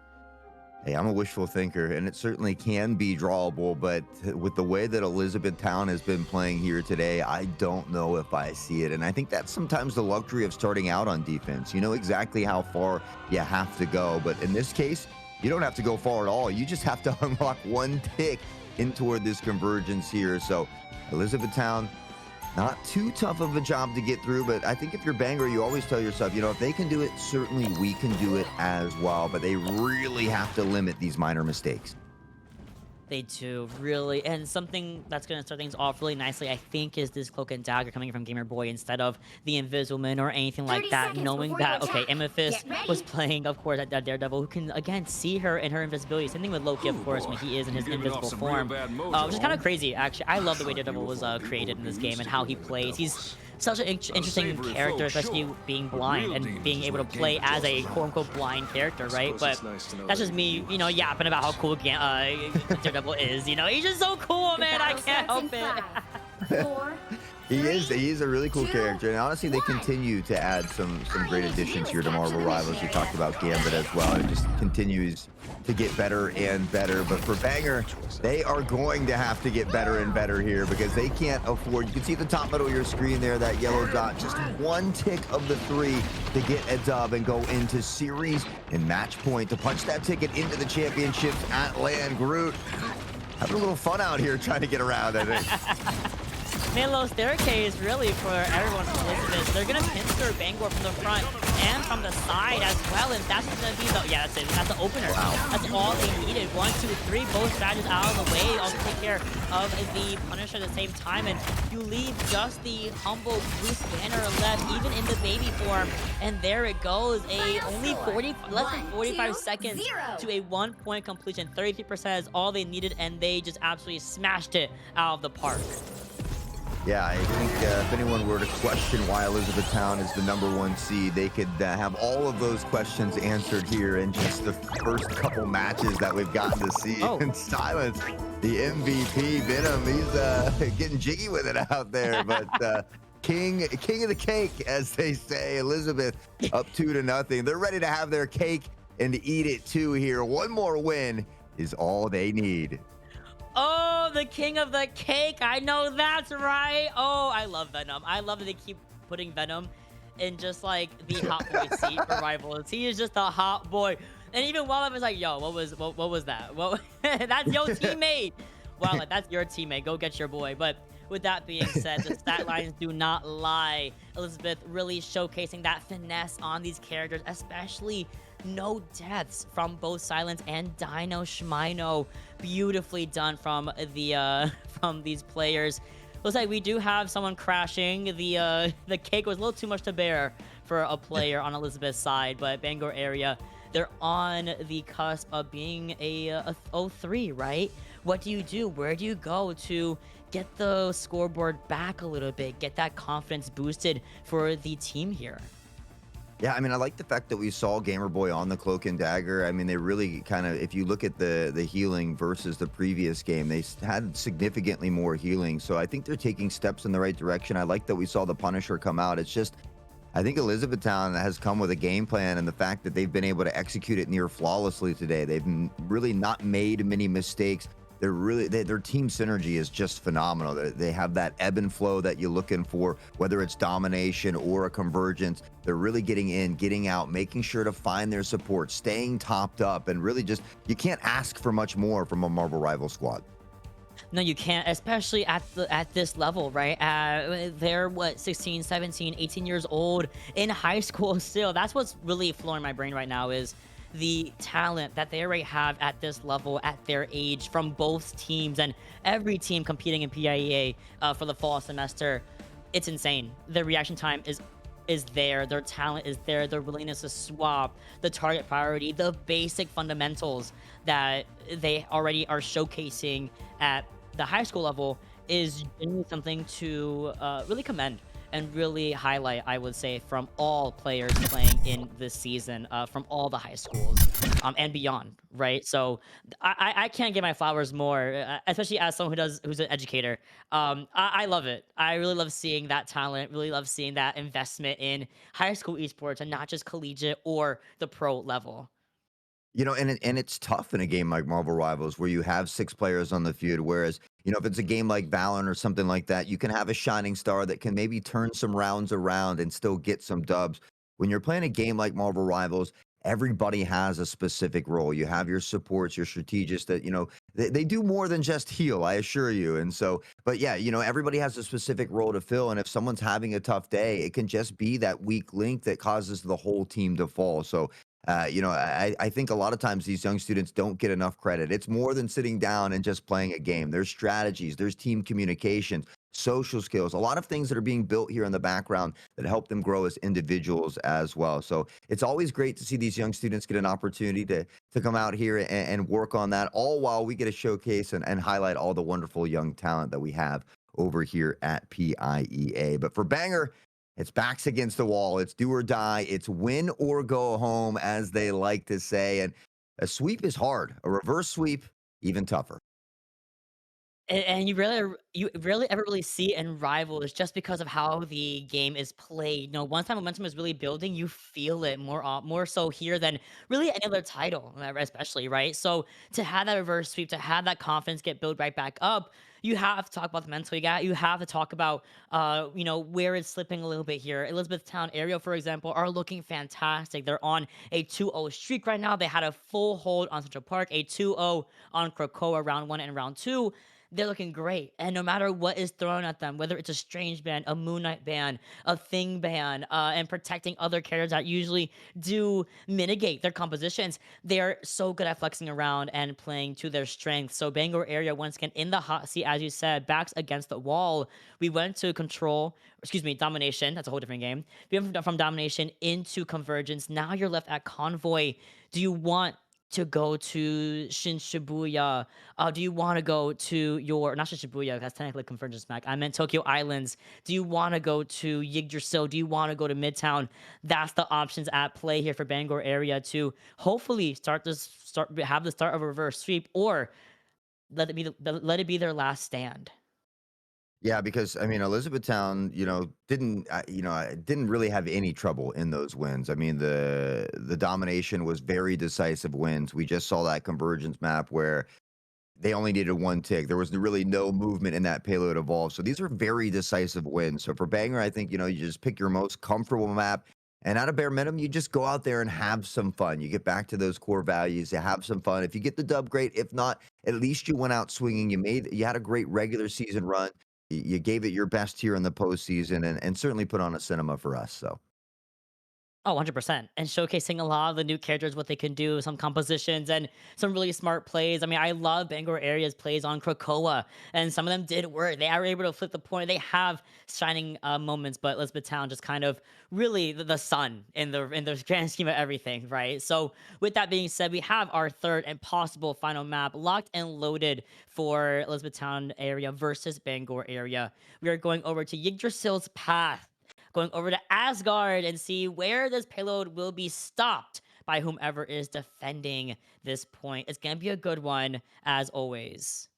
Hey, I'm a wishful thinker, and it certainly can be drawable, but with the way that Elizabethtown has been playing here today, I don't know if I see it. And I think that's sometimes the luxury of starting out on defense. You know exactly how far you have to go, but in this case, you don't have to go far at all. You just have to unlock one tick in toward this convergence here. So Elizabethtown, not too tough of a job to get through, but I think if you're Bangor, you always tell yourself, you know, if they can do it, certainly we can do it as well. But they really have to limit these minor mistakes. They do, really. And something that's going to start things off really nicely, I think, is this Cloak and Dagger coming from Gamer Boy instead of the Invisible or anything like that. Knowing that, okay, Amethyst was playing, of course, at Daredevil, who can, again, see her in her invisibility. Same thing with Loki, of course, when he is in his invisible form. Which is kind of crazy, actually. I love the way Daredevil was created in this game and how he plays. He's such an interesting character, especially being blind and being able to play as a quote-unquote blind character, right? But that's just me, you know, yapping about how cool Daredevil is. You know, he's just so cool, man. I can't help it. He is a really cool character, and honestly, they continue to add some great additions here to Marvel Rivals. You talked about Gambit as well. It just continues to get better and better. But for Banger, they are going to have to get better and better here because they can't afford. You can see at the top middle of your screen there, that yellow dot. Just one tick of the 3 to get a dub and go into series and match point to punch that ticket into the championships at Land. Groot having a little fun out here trying to get around, I think. Made a little staircase, really, for everyone from Elizabeth. They're going to pincer Bangor from the front. and from the side as well, and that's gonna be the that's it. That's the opener. That's all they needed. 1, 2, 3, both strategies out of the way. Also take care of the Punisher at the same time, and you leave just the humble Bruce Banner left, even in the baby form. And there it goes, less than 45 seconds to a 1-point completion. 33% is all they needed, and they just absolutely smashed it out of the park. Yeah, I think if anyone were to question why Elizabethtown is the #1 seed, they could have all of those questions answered here in just the first couple matches that we've gotten to see. And Silence, the MVP, Venom, he's getting jiggy with it out there. But king of the cake, as they say. Elizabeth up 2-0. They're ready to have their cake and to eat it too here. One more win is all they need. Oh, the king of the cake. I know that's right. Oh, I love Venom. I love that they keep putting Venom in just like the hot boy seat for rivals. He is just a hot boy. And even Wildlife was like, yo, what was that? Well, that's your teammate. Wildlife, that's your teammate. Go get your boy. But with that being said, the stat lines do not lie. Elizabeth really showcasing that finesse on these characters, especially no deaths from both Silence and Dino Schmino. Beautifully done from the from these players. Looks like we do have someone crashing. The cake was a little too much to bear for a player on Elizabeth's side, but Bangor area, they're on the cusp of being a 0-3, right? What do you do? Where do you go to get the scoreboard back a little bit, get that confidence boosted for the team here? Yeah, I mean, I like the fact that we saw Gamer Boy on the Cloak and Dagger. I mean, they really kind of, if you look at the healing versus the previous game, they had significantly more healing. So I think they're taking steps in the right direction. I like that we saw the Punisher come out. It's just, I think Elizabethtown has come with a game plan, and the fact that they've been able to execute it near flawlessly today. They've really not made many mistakes. They're really, their team synergy is just phenomenal. They have that ebb and flow that you're looking for, whether it's domination or a convergence. They're really getting in, getting out, making sure to find their support, staying topped up, and really just, you can't ask for much more from a Marvel Rival squad. No, you can't, especially at this level, right? They're what, 16, 17, 18 years old in high school still. That's what's really flooring my brain right now, is the talent that they already have at this level at their age from both teams, and every team competing in PIEA for the fall semester. It's insane. The reaction time is there, their talent is there, their willingness to swap, the target priority, the basic fundamentals that they already are showcasing at the high school level is genuinely something to really commend and really highlight, I would say, from all players playing in this season, from all the high schools and beyond, right? So I can't give my flowers more, especially as someone who's an educator. I love it. I really love seeing that talent, really love seeing that investment in high school esports and not just collegiate or the pro level. You know, and it's tough in a game like Marvel Rivals where you have 6 players on the field, whereas, you know, if it's a game like Valorant or something like that, you can have a shining star that can maybe turn some rounds around and still get some dubs. When you're playing a game like Marvel Rivals, everybody has a specific role. You have your supports, your strategists that, you know, they do more than just heal, I assure you. And so, but yeah, you know, everybody has a specific role to fill. And if someone's having a tough day, it can just be that weak link that causes the whole team to fall. So, you know, I think a lot of times these young students don't get enough credit. It's more than sitting down and just playing a game. There's strategies, there's team communications, social skills, a lot of things that are being built here in the background that help them grow as individuals as well. So it's always great to see these young students get an opportunity to come out here and work on that, all while we get to showcase and highlight all the wonderful young talent that we have over here at PIEA. But for Banger, it's backs against the wall. It's do or die. It's win or go home, as they like to say. And a sweep is hard. A reverse sweep, even tougher. And you rarely ever really see it in Rivals just because of how the game is played. You know, once that momentum is really building, you feel it more so here than really any other title, especially, right? So to have that reverse sweep, to have that confidence get built right back up, you have to talk about the mental you have to talk about you know, where it's slipping a little bit here. Elizabethtown area, for example, are looking fantastic. They're on a 2-0 streak right now. They had a full hold on Central Park, a 2-0 on Krakoa round 1 and round 2. they're looking great. And no matter what is thrown at them, whether it's a strange ban, a Moon Knight ban, a Thing ban, and protecting other characters that usually do mitigate their compositions, they're so good at flexing around and playing to their strengths. So Bangor area, once again, in the hot seat, as you said, backs against the wall. We went to domination. That's a whole different game. We went from domination into convergence. Now you're left at convoy. Do you want to go to Shin Shibuya? Do you want to go to not Shin Shibuya, that's technically Convergence Mac. I meant Tokyo Islands. Do you want to go to Yggdrasil? Do you want to go to Midtown? That's the options at play here for Bangor area to hopefully have the start of a reverse sweep, or let it be their last stand. Yeah, because I mean, Elizabethtown, didn't really have any trouble in those wins. I mean, the domination was very decisive wins. We just saw that convergence map where they only needed one tick. There was really no movement in that payload evolve. So these are very decisive wins. So for Banger, I think, you just pick your most comfortable map. And at a bare minimum, you just go out there and have some fun. You get back to those core values. You have some fun. If you get the dub, great. If not, at least you went out swinging. You had a great regular season run. You gave it your best here in the postseason, and certainly put on a cinema for us. So. Oh, 100%. And showcasing a lot of the new characters, what they can do, some compositions, and some really smart plays. I mean, I love Bangor area's plays on Krakoa, and some of them did work. They are able to flip the point. They have shining moments, but Elizabethtown just kind of really the sun in the grand scheme of everything, right? So with that being said, we have our third and possible final map locked and loaded for Elizabethtown area versus Bangor area. We are going over to Yggdrasil's Path, going over to Asgard and see where this payload will be stopped by whomever is defending this point. It's going to be a good one, as always.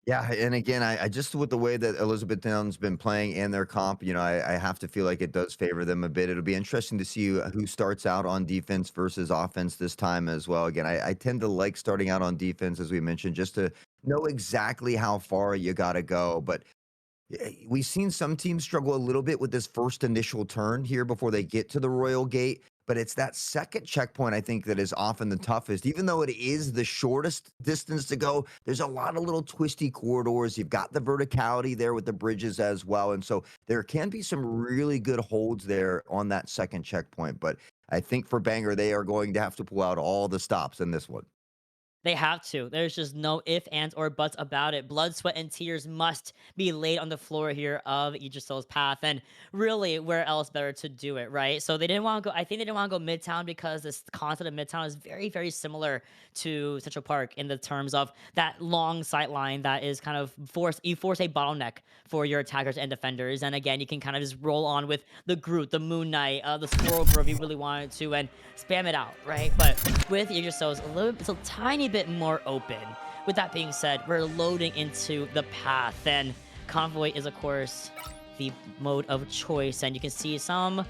Yeah, and again, I just with the way that Elizabethtown's been playing and their comp, I have to feel like it does favor them a bit. It'll be interesting to see who starts out on defense versus offense this time as well. Again, I tend to like starting out on defense, as we mentioned, just to know exactly how far you got to go. But we've seen some teams struggle a little bit with this first initial turn here before they get to the Royal Gate, but it's that second checkpoint, I think, that is often the toughest. Even though it is the shortest distance to go, there's a lot of little twisty corridors. You've got the verticality there with the bridges as well, and so there can be some really good holds there on that second checkpoint. But I think for Banger, they are going to have to pull out all the stops in this one. They have to. There's just no ifs, ands, or buts about it. Blood, sweat, and tears must be laid on the floor here of Yggdrasil's Path. And really, where else better to do it, right? So they didn't want to go, I think they didn't want to go Midtown because this concept of Midtown is very, very similar to Central Park in the terms of that long sight line that is kind of you force a bottleneck for your attackers and defenders. And again, you can kind of just roll on with the Groot, the Moon Knight, the Squirrel Bro if you really wanted to, and spam it out, right? But with Yggdrasil, it's a tiny bit more open. With that being said, we're loading into the path, and convoy is of course the mode of choice, and you can see some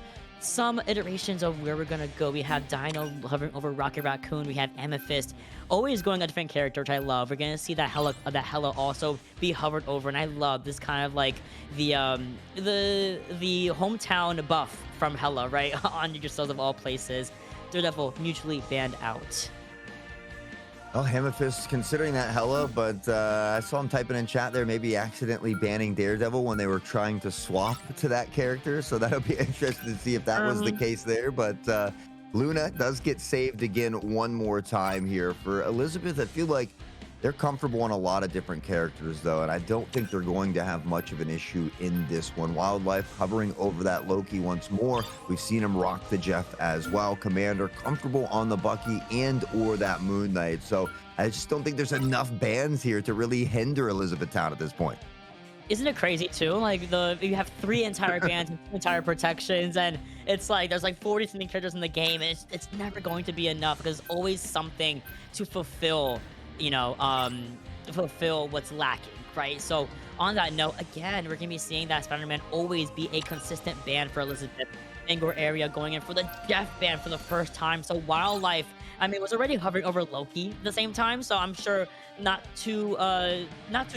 iterations of where we're gonna go. We have Dino hovering over Rocket Raccoon. We have Amethyst always going a different character, which I love. We're gonna see that Hela also be hovered over, and I love this kind of like the hometown buff from Hela, right? On yourselves of all places. Daredevil mutually banned out. Well, Amethyst considering that Hela, but I saw him typing in chat there, maybe accidentally banning Daredevil when they were trying to swap to that character. So that'll be interesting to see if that was the case there. But Luna does get saved again one more time here. For Elizabeth, I feel like they're comfortable on a lot of different characters, though, and I don't think they're going to have much of an issue in this one. Wildlife hovering over that Loki once more. We've seen him rock the Jeff as well. Commander comfortable on the Bucky and or that Moon Knight. So I just don't think there's enough bans here to really hinder Elizabethtown at this point. Isn't it crazy too? Like you have 3 entire bans and 2 entire protections, and it's like there's like 40 something characters in the game, and it's never going to be enough because there's always something to fulfill. Fulfill what's lacking, right? So on that note, again, we're gonna be seeing that Spider-Man always be a consistent ban for Elizabeth. Bangor area going in for the Jeff ban for the first time. So Wildlife I mean, was already hovering over Loki at the same time, so I'm sure not too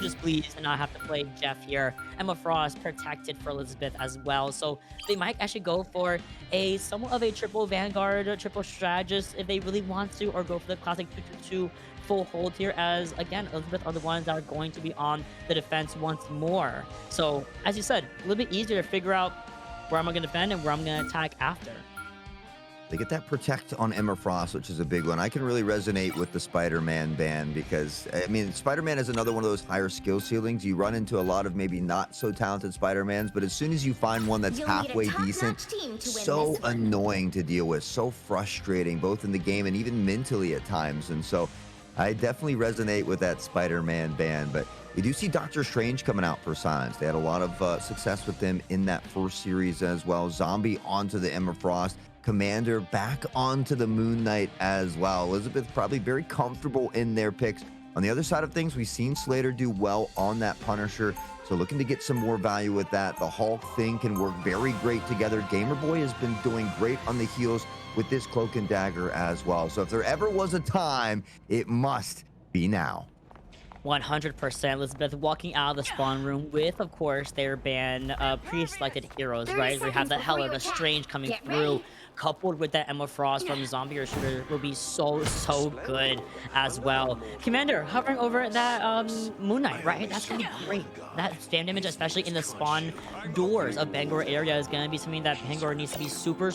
displeased to not have to play Jeff here. Emma Frost protected for Elizabeth as well, so they might actually go for a somewhat of a triple Vanguard, triple strategist if they really want to, or go for the classic 2-2-2 full hold here, as again, Elizabeth are the ones that are going to be on the defense once more. So as you said, a little bit easier to figure out where am I going to defend and where I'm going to attack after. They get that protect on Emma Frost, which is a big one. I can really resonate with the Spider-Man ban because, I mean, Spider-Man is another one of those higher skill ceilings. You run into a lot of maybe not so talented Spider-Mans, but as soon as you find one that's halfway decent, so annoying to deal with, so frustrating, both in the game and even mentally at times. And so I definitely resonate with that Spider-Man ban, but we do see Doctor Strange coming out for Silence. They had a lot of success with them in that first series as well. Zombie onto the Emma Frost. Commander back onto the Moon Knight as well. Elizabeth probably very comfortable in their picks. On the other side of things, we've seen Slater do well on that Punisher, so looking to get some more value with that. The Hulk thing can work very great together. Gamer Boy has been doing great on the heels with this Cloak and Dagger as well. So if there ever was a time, it must be now. 100%. Elizabeth walking out of the spawn room with, of course, their ban pre-selected heroes, right? We have the Hella, the Strange coming through, coupled with that Emma Frost from Zombie or Shooter will be so good as well. Commander hovering over that Moon Knight, right? That's gonna be great. That spam damage, especially in the spawn doors of Bangor area, is gonna be something that Bangor needs to be super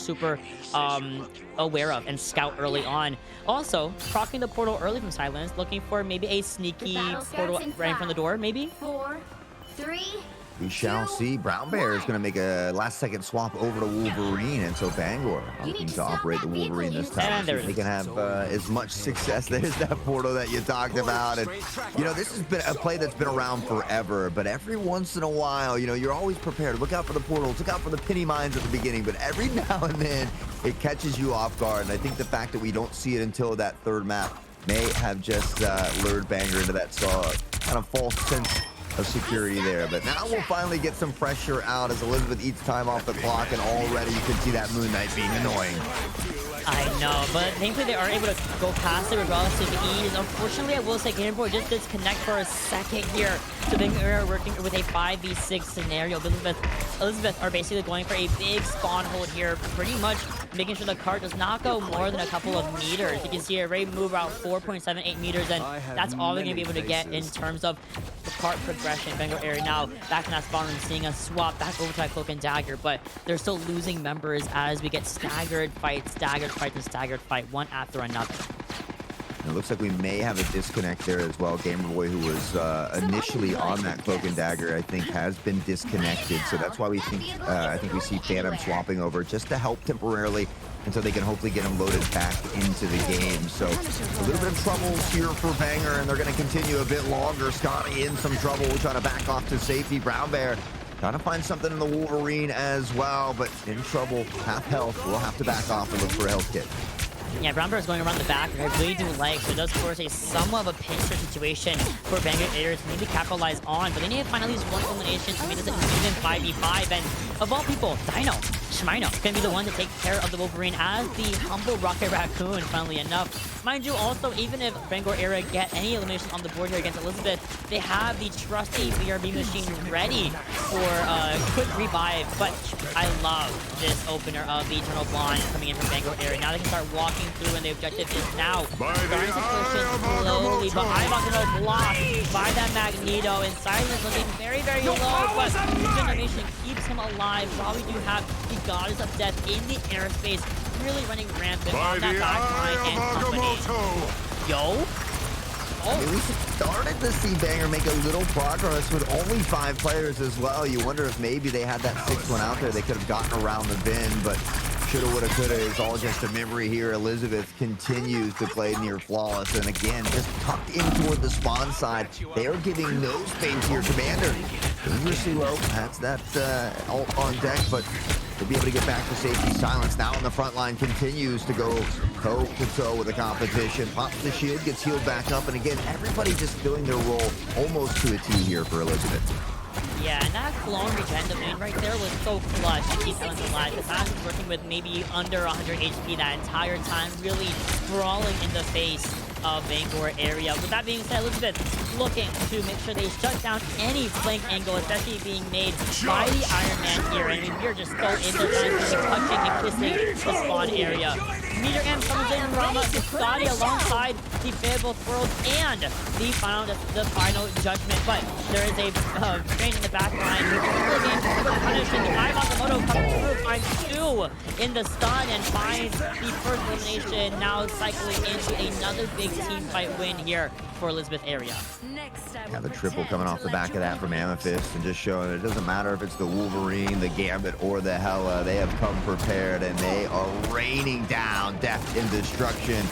aware of and scout early on. Also, proccing the portal early from Silence, looking for maybe a sneaky portal right in front of the door, maybe? 4, 3. We shall see. Brown Bear is going to make a last-second swap over to Wolverine, and so Bangor looking to operate the Wolverine this time. So they can have as much success. There's that portal that you talked about, and you know this has been a play that's been around forever. But every once in a while, you know, you're always prepared. Look out for the portals. Look out for the penny mines at the beginning. But every now and then, it catches you off guard. And I think the fact that we don't see it until that third map may have just lured Bangor into that kind of false sense of security there. But now we'll finally get some pressure out as Elizabeth eats time off the clock, and already you can see that Moon Knight being annoying. I know, but thankfully they are able to go past it with relative ease. Unfortunately, I will say Gamer Boy just disconnect for a second here. So they are working with a 5v6 scenario. Elizabeth are basically going for a big spawn hold here, pretty much making sure the cart does not go more than a couple of meters. You can see it already move about 4.78 meters, and that's all they're going to be able to get in terms of the cart progression. Bangor area now back in that spawn room, seeing a swap back over to that Cloak and Dagger, but they're still losing members as we get staggered fights, and staggered fight, one after another. It looks like we may have a disconnect there as well. Gamer Boy, who was initially on that Cloak and Dagger, I think has been disconnected. So that's why we think I think we see Phantom swapping over just to help temporarily until they can hopefully get him loaded back into the game. So a little bit of trouble here for Bangor, and they're going to continue a bit longer. Scotty in some trouble, trying to back off to safety. Brown Bear trying to find something in the Wolverine as well, but in trouble, half health. We'll have to back off and look for a health kit. Yeah, Brown Bear is going around the back. I really do like, so it does force a somewhat of a pinch situation for Bangor Aiders to maybe capitalize on, but they need to find at least one elimination to make this an even 5v5, and of all people, Dino, Shmino, is going to be the one to take care of the Wolverine as the humble Rocket Raccoon, funnily enough. Mind you, also, even if Bangor Area get any elimination on the board here against Elizabeth, they have the trusty BRB machine ready for quick revive, but I love this opener of the Eternal Bond coming in from Bangor Area. Now they can start walking through, and the objective is now starting to push in slowly, but Ivon's going to block by that Magneto, and Silence looking very low, but Regeneration keeps him alive while we do have the Goddess of Death in the airspace, really running rampant on that backline and company. Yo! We started to see Bangor make a little progress with only 5 players as well. You wonder if maybe they had that 6th one out there, they could have gotten around the bend, but shoulda, woulda, coulda is all just a memory here. Elizabeth continues to play near flawless, and again, just tucked in toward the spawn side. They are giving no space here. Commander dangerously low. That's that ult on deck, but they'll be able to get back to safety. Silence now on the front line continues to go toe-to-toe with the competition. Pops the shield, gets healed back up, and again, everybody just doing their role almost to a T here for Elizabeth. Yeah, and that long regen domain right there was so clutch to keep Ellen alive. The Pass was working with maybe under 100 HP that entire time, really sprawling in the face of Bangor area. With that being said, Elizabeth looking to make sure they shut down any flank angle, especially being made by the Iron Man here. And we're just so into that, touching and kissing the spawn area. Meteor M comes in, Rama, Scotty alongside the Fable World and the final judgment. But there is a train in the back line. Punishing the Nakamoto comes through, finds 2 in the stun and finds the first elimination. Now cycling into another big team fight win here for Elizabeth area. Yeah, the triple coming off the back of that from Amethyst and just showing it doesn't matter if it's the Wolverine, the Gambit, or the Hela. They have come prepared and they are raining down death and destruction.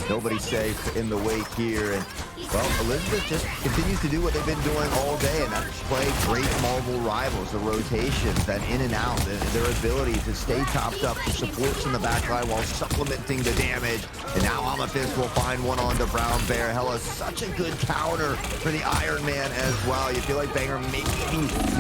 Nobody's safe in the wake here. And well, Elizabeth just continues to do what they've been doing all day, and that's play great Marvel rivals, the rotations, that in and out, their ability to stay topped up, the supports in the back line while supplementing the damage. And now Amethyst will find one on the Brown Bear. Hella, such a good counter for the Iron Man as well. You feel like Banger maybe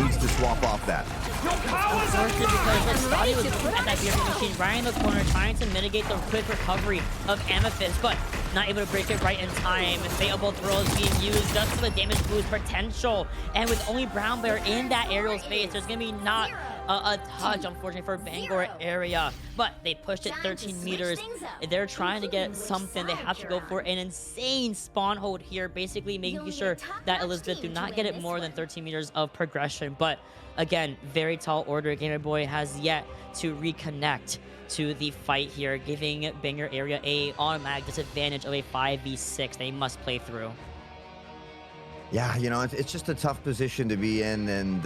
needs to swap off that. Unfortunately, because Scotty was looking at that beer machine right in the corner, trying to mitigate the quick recovery of Amethyst, but not able to break it right in time. Fatal throws being used just for the damage boost potential, and with only Brown Bear in that aerial space, there's gonna be not a touch, unfortunately, for Bangor area, but they pushed it 13 meters. They're trying to get something. They have to go for an insane spawn hold here, basically making sure that Elizabeth do not get it more than 13 meters of progression. But again, very tall order. Gamer Boy has yet to reconnect to the fight here, giving Bangor area a automatic disadvantage of a 5v6 they must play through. Yeah, you know, it's just a tough position to be in, and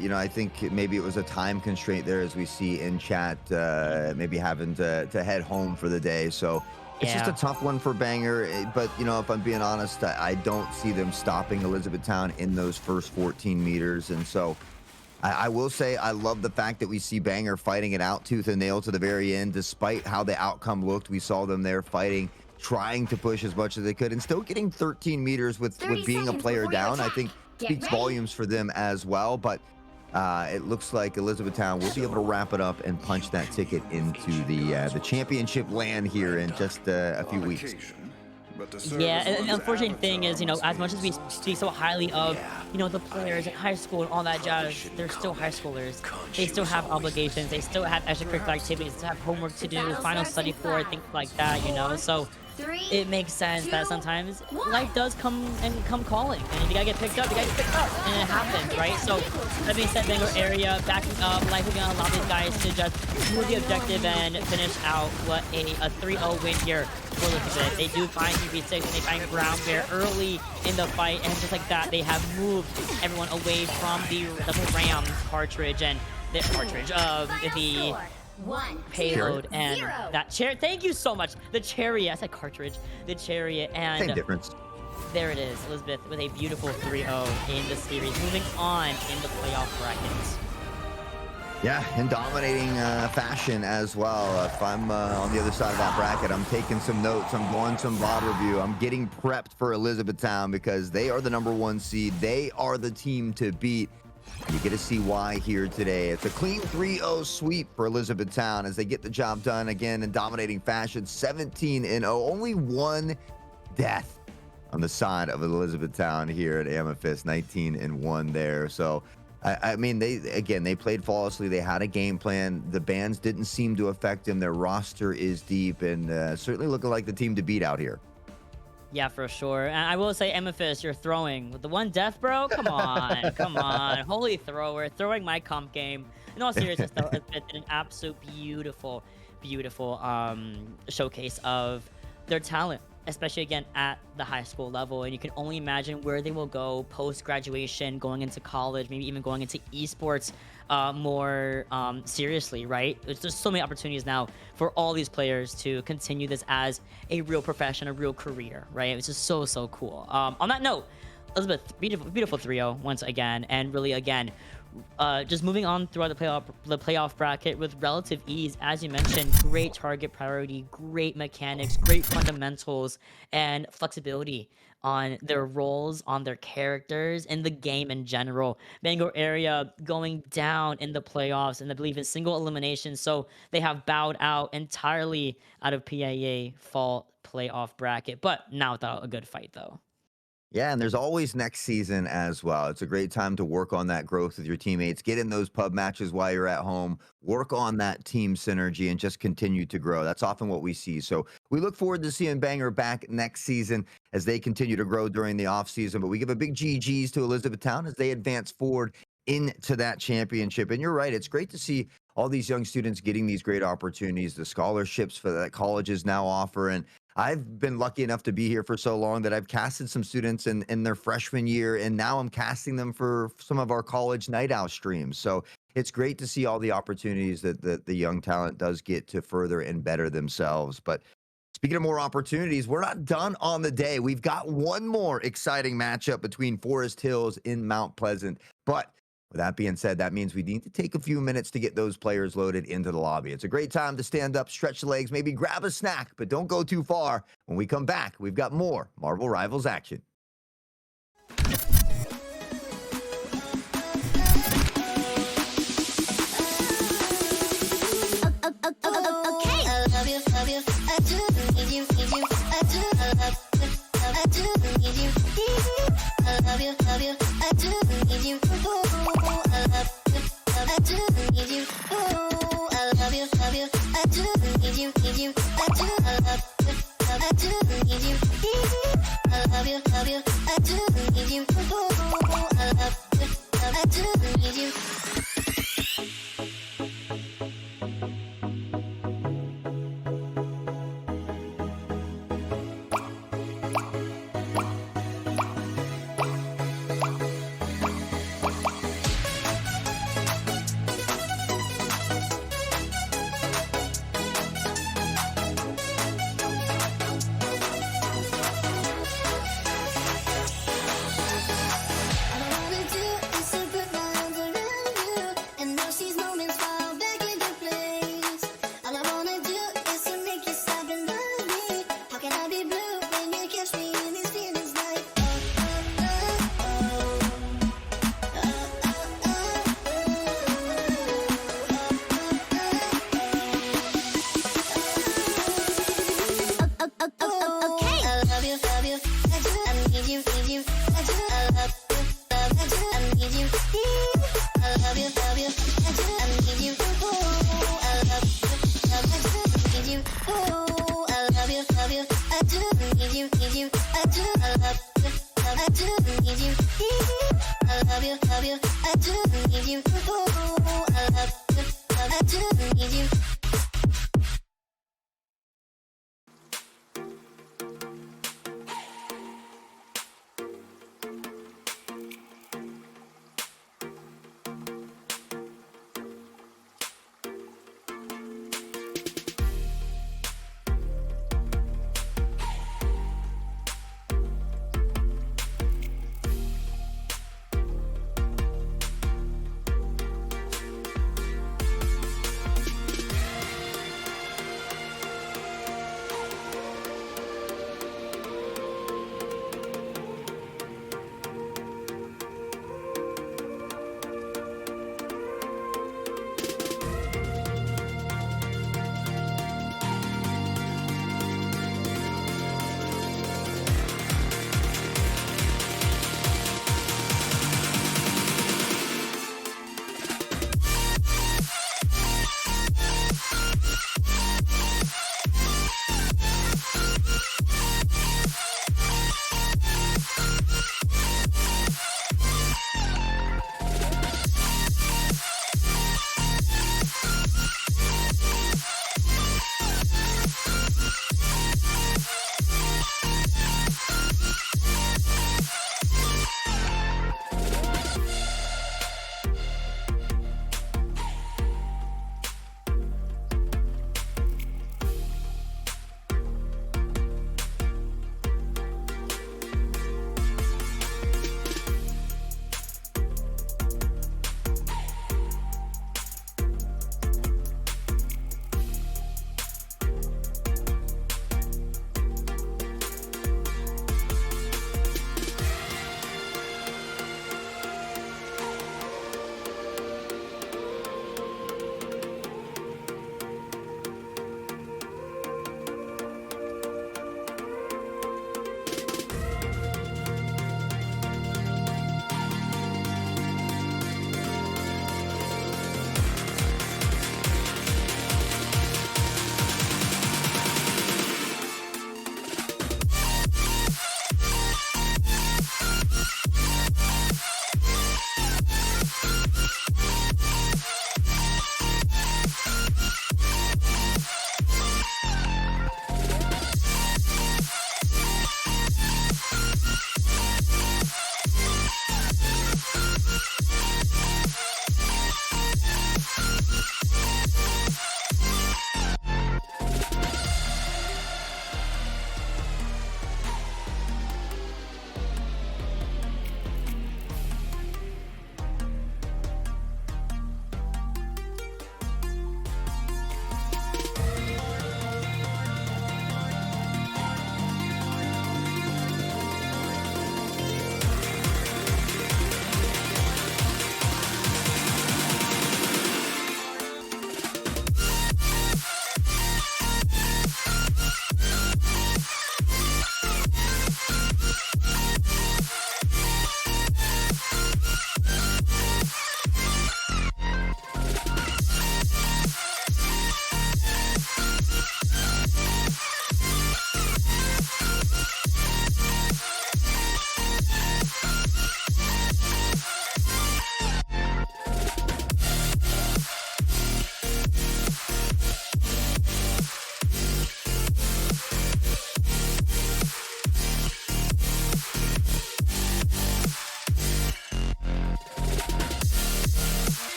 you know, I think maybe it was a time constraint there, as we see in chat, maybe having to head home for the day. So it's just a tough one for Banger. But you know, if I'm being honest, I don't see them stopping Elizabethtown in those first 14 meters, and so I will say I love the fact that we see Banger fighting it out tooth and nail to the very end, despite how the outcome looked. We saw them there fighting, trying to push as much as they could, and still getting 13 meters with being a player down. I think speaks volumes for them as well. But it looks like Elizabethtown will be able to wrap it up and punch that ticket into the championship land here in just a few weeks. Yeah, and the unfortunate thing is, you know, as much as we speak so highly of, you know, the players in high school and all that jazz, they're still high schoolers. They still have obligations. They still have extracurricular activities. They have homework to do, final study for, things like that, you know. So it makes sense that sometimes life does come calling, and if you gotta get picked up, you gotta get picked up, and it happens, right? So that being said, Bangor area backing up, life is gonna allow these guys to just move the objective and finish out what a 3-0 win here for Elizabeth. They do find UB6 and they find Brown Bear early in the fight, and just like that, they have moved everyone away from the Ram cartridge and the cartridge of the payload and that chariot. Thank you so much. The chariot. I said cartridge. The chariot, and same difference. There it is, Elizabeth with a beautiful 3-0 in the series, moving on in the playoff brackets. Yeah, in dominating fashion as well. If I'm on the other side of that bracket, I'm taking some notes. I'm going some VOD review. I'm getting prepped for Elizabethtown because they are the #1 seed. They are the team to beat. You get to see why here today. It's a clean 3-0 sweep for Elizabethtown as they get the job done again in dominating fashion. 17-0, only one death on the side of Elizabethtown here at Amethyst. 19-1 there. So I mean, they played flawlessly. They had a game plan. The bans didn't seem to affect them. Their roster is deep and certainly looking like the team to beat out here. Yeah, for sure. And I will say, Amethyst, you're throwing with the one death, bro. Come on, come on. Holy thrower, throwing my comp game. In all seriousness, though, it's been an absolute beautiful showcase of their talent, especially again at the high school level. And you can only imagine where they will go post graduation, going into college, maybe even going into esports more seriously, right? There's just so many opportunities now for all these players to continue this as a real profession, a real career, right? It's just so cool. On that note, Elizabeth, beautiful 3-0 once again, and really again, just moving on throughout the playoff bracket with relative ease. As you mentioned, great target priority, great mechanics, great fundamentals, and flexibility on their roles, on their characters, and the game in general. Bangor area going down in the playoffs, and I believe in single elimination, so they have bowed out entirely out of PIEA fall playoff bracket, but not without a good fight though. Yeah, and there's always next season as well. It's a great time to work on that growth with your teammates. Get in those pub matches while you're at home. Work on that team synergy and just continue to grow. That's often what we see. So we look forward to seeing Bangor back next season as they continue to grow during the offseason. But we give a big GGs to Elizabethtown as they advance forward into that championship. And you're right, it's great to see all these young students getting these great opportunities, the scholarships for that colleges now offer. And I've been lucky enough to be here for so long that I've casted some students in their freshman year, and now I'm casting them for some of our college night out streams. So it's great to see all the opportunities that the young talent does get to further and better themselves. But speaking of more opportunities, we're not done on the day. We've got one more exciting matchup between Forest Hills and Mount Pleasant. But with that being said, that means we need to take a few minutes to get those players loaded into the lobby. It's a great time to stand up, stretch the legs, maybe grab a snack, but don't go too far. When we come back, we've got more Marvel Rivals action.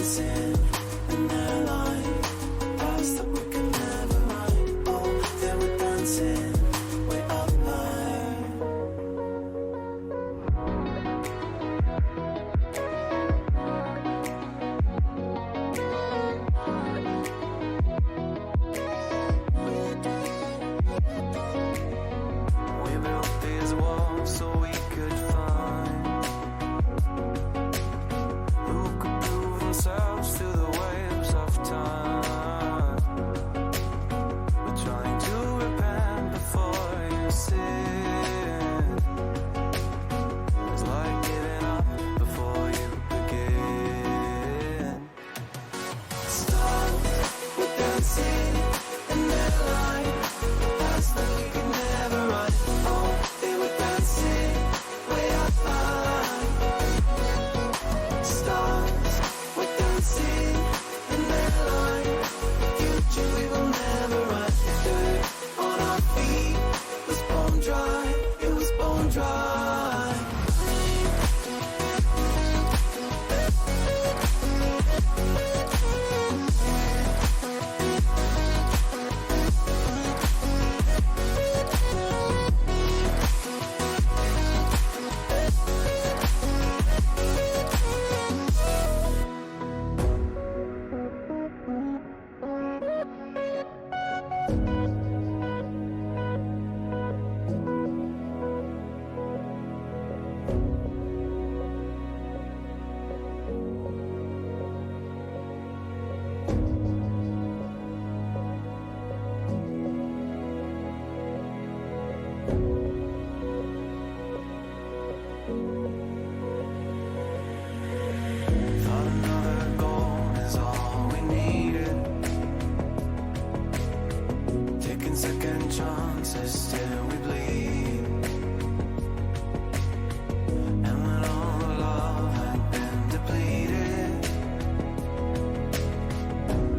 dancing in their line, past that we can never run. Oh, they were dancing way up high. We built these walls so we could find who could prove themselves to the waves of time. We're trying to repent before you sin. It's like giving up before you begin. Stars were dancing in their line, past that we could never run. Oh, they were dancing way up high. Stars were dancing in their line, future we will never run. Dirt on our feet was bone dry, it was bone dry. Thought another goal is all we needed. Taking second chances till we bleed. And when all the love had been depleted,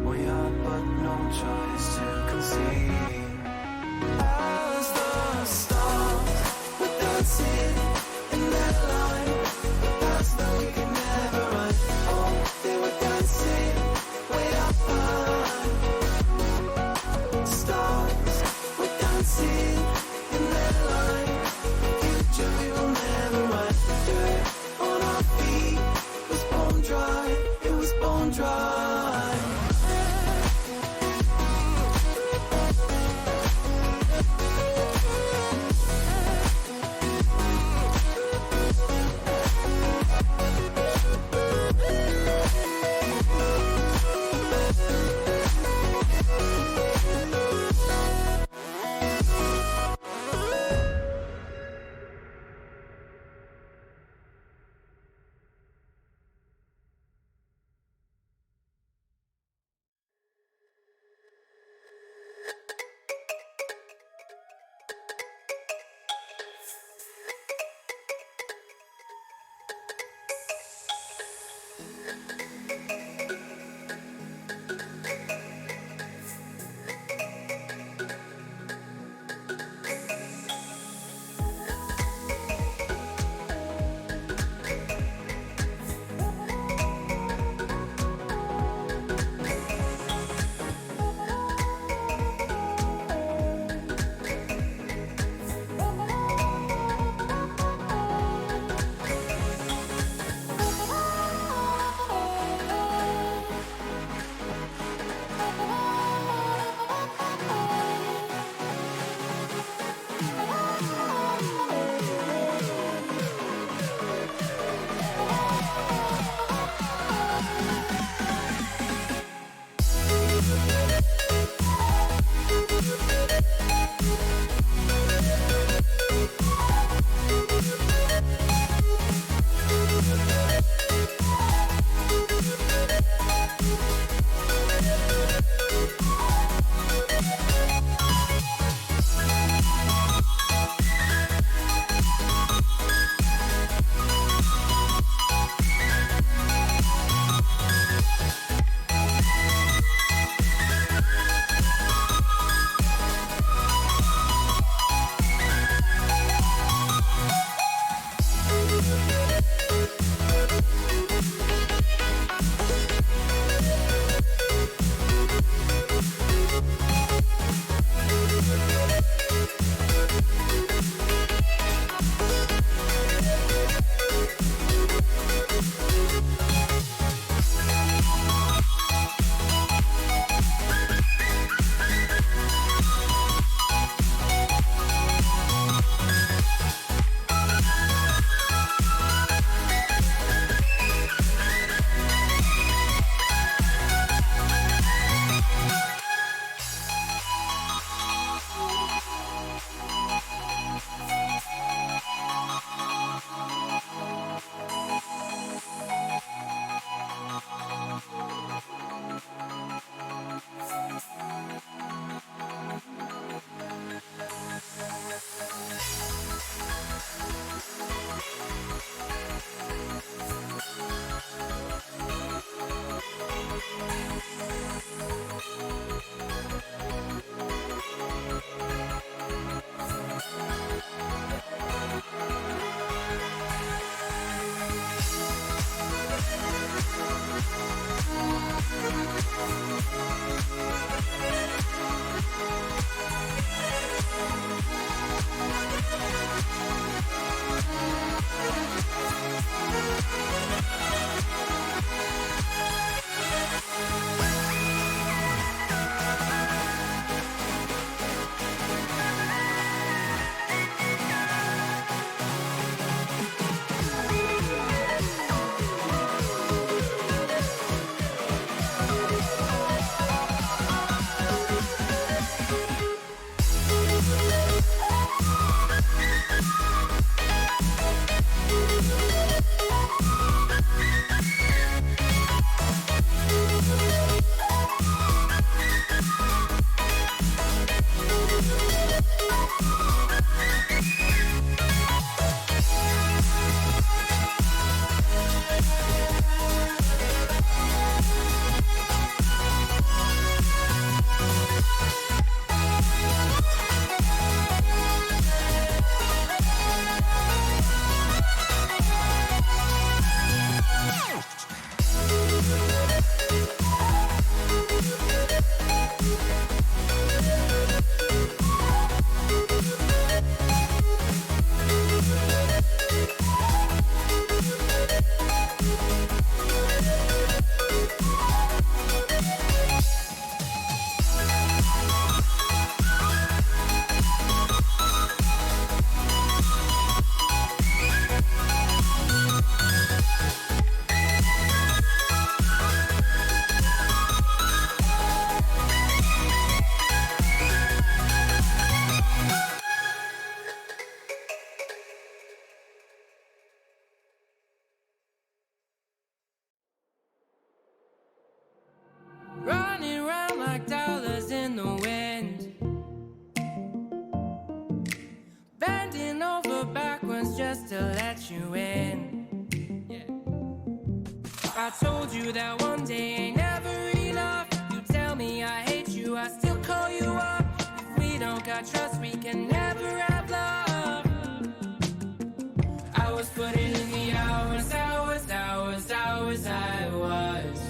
we had but no choice to concede. As the stars were dancing in their line, past that we could never run. Oh, they were dancing way up high. Stars were dancing in their Running around like dollars in the wind, bending over backwards just to let you in. I told you that one day ain't never enough. You tell me I hate you, I still call you up. If we don't got trust, we can never have love. I was putting in the hours, I was.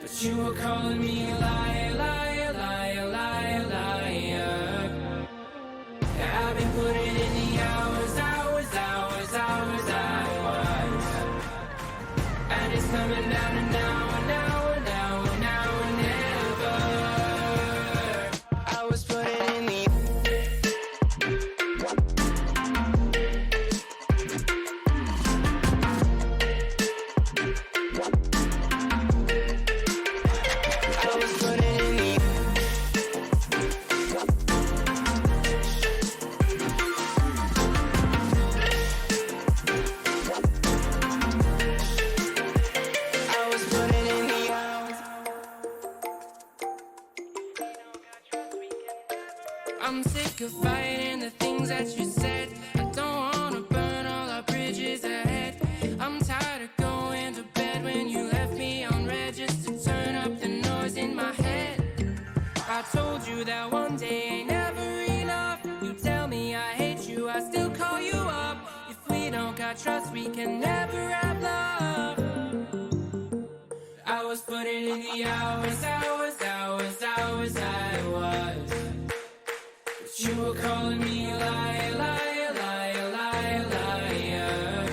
But you were calling me a liar, liar, liar, liar, liar. Yeah, I've been putting in the hours, I was. And it's coming down to now, and never. I was putting in the I'm sick of fighting the things that you said. I don't wanna burn all our bridges ahead. I'm tired of going to bed when you left me on red just to turn up the noise in my head. I told you that one day ain't never enough. You tell me I hate you, I still call you up. If we don't got trust, we can never have love. I was putting in the hours, I was. But you were calling me a liar, liar, liar, liar, liar.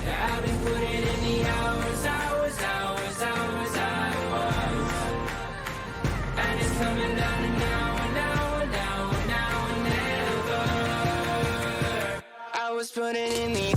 Yeah, I've been putting in the hours, I was. And it's coming down to now, and never. I was putting in the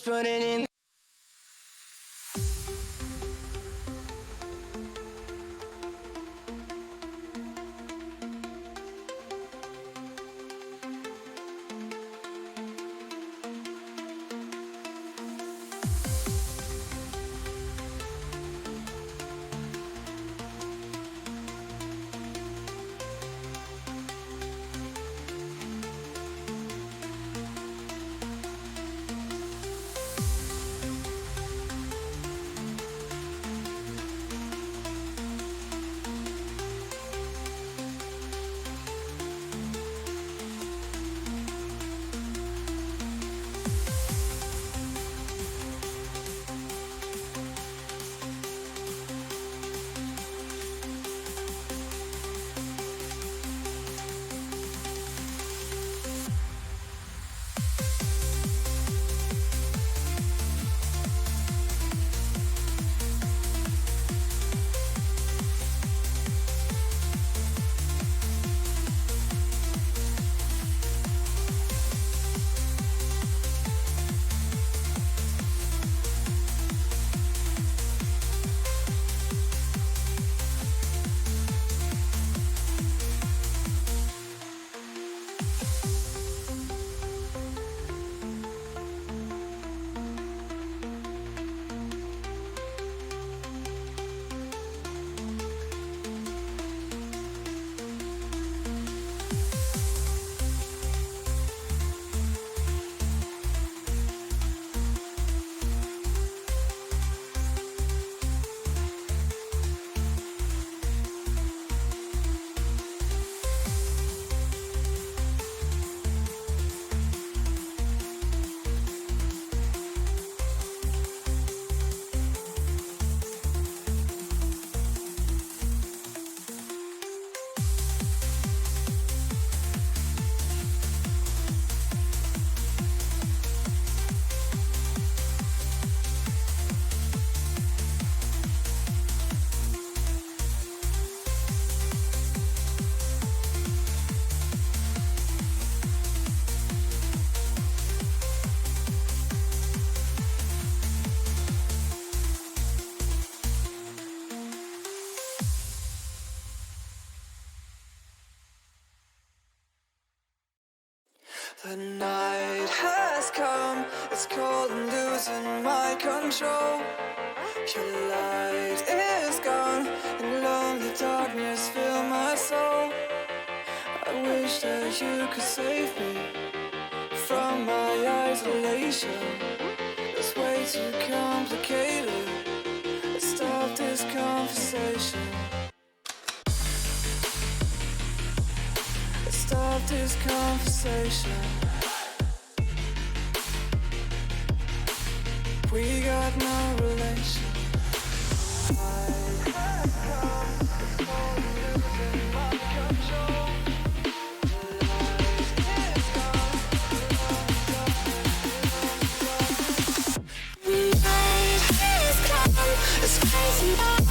putting in It's cold and losing my control. Your light is gone, and lonely darkness fill my soul. I wish that you could save me from my isolation. It's way too complicated. Let's stop this conversation. Let's stop this conversation. We got no relation. It's crazy.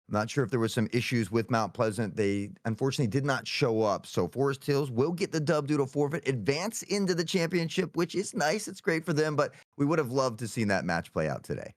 I'm not sure if there was some issues with Mount Pleasant. They unfortunately did not show up. So Forest Hills will get the dub due to forfeit, advance into the championship, which is nice. It's great for them, but we would have loved to seen that match play out today.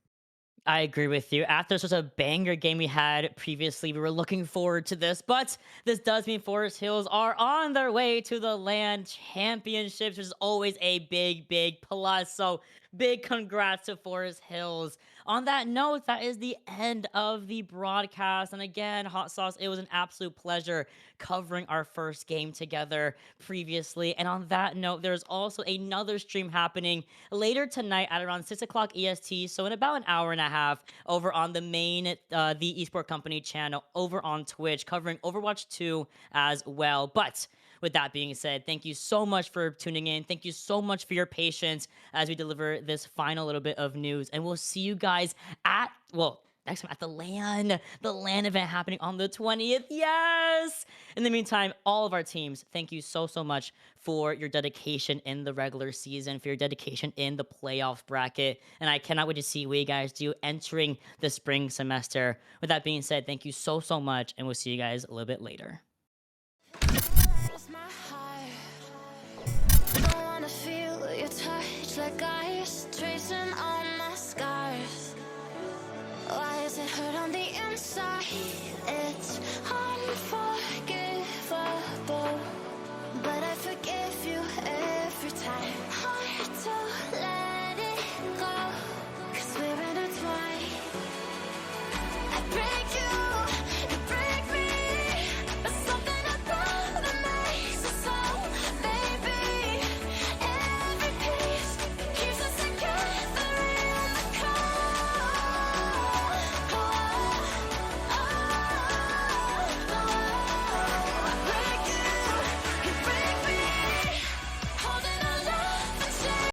I agree with you. After such a banger game we had previously, we were looking forward to this, but this does mean Forest Hills are on their way to the LAN Championships, which is always a big, big plus. So big congrats to Forest Hills. On that note, that is the end of the broadcast. And again, Hot Sauce, it was an absolute pleasure covering our first game together previously. And on that note, there's also another stream happening later tonight at around 6 o'clock EST. So in about an hour and a half over on the main, the Esport Company channel over on Twitch, covering Overwatch 2 as well. But with that being said, thank you so much for tuning in. Thank you so much for your patience as we deliver this final little bit of news. And we'll see you guys at, well, next time at the LAN event happening on the 20th. Yes! In the meantime, all of our teams, thank you so much for your dedication in the regular season, for your dedication in the playoff bracket. And I cannot wait to see what you guys do entering the spring semester. With that being said, thank you so much, and we'll see you guys a little bit later.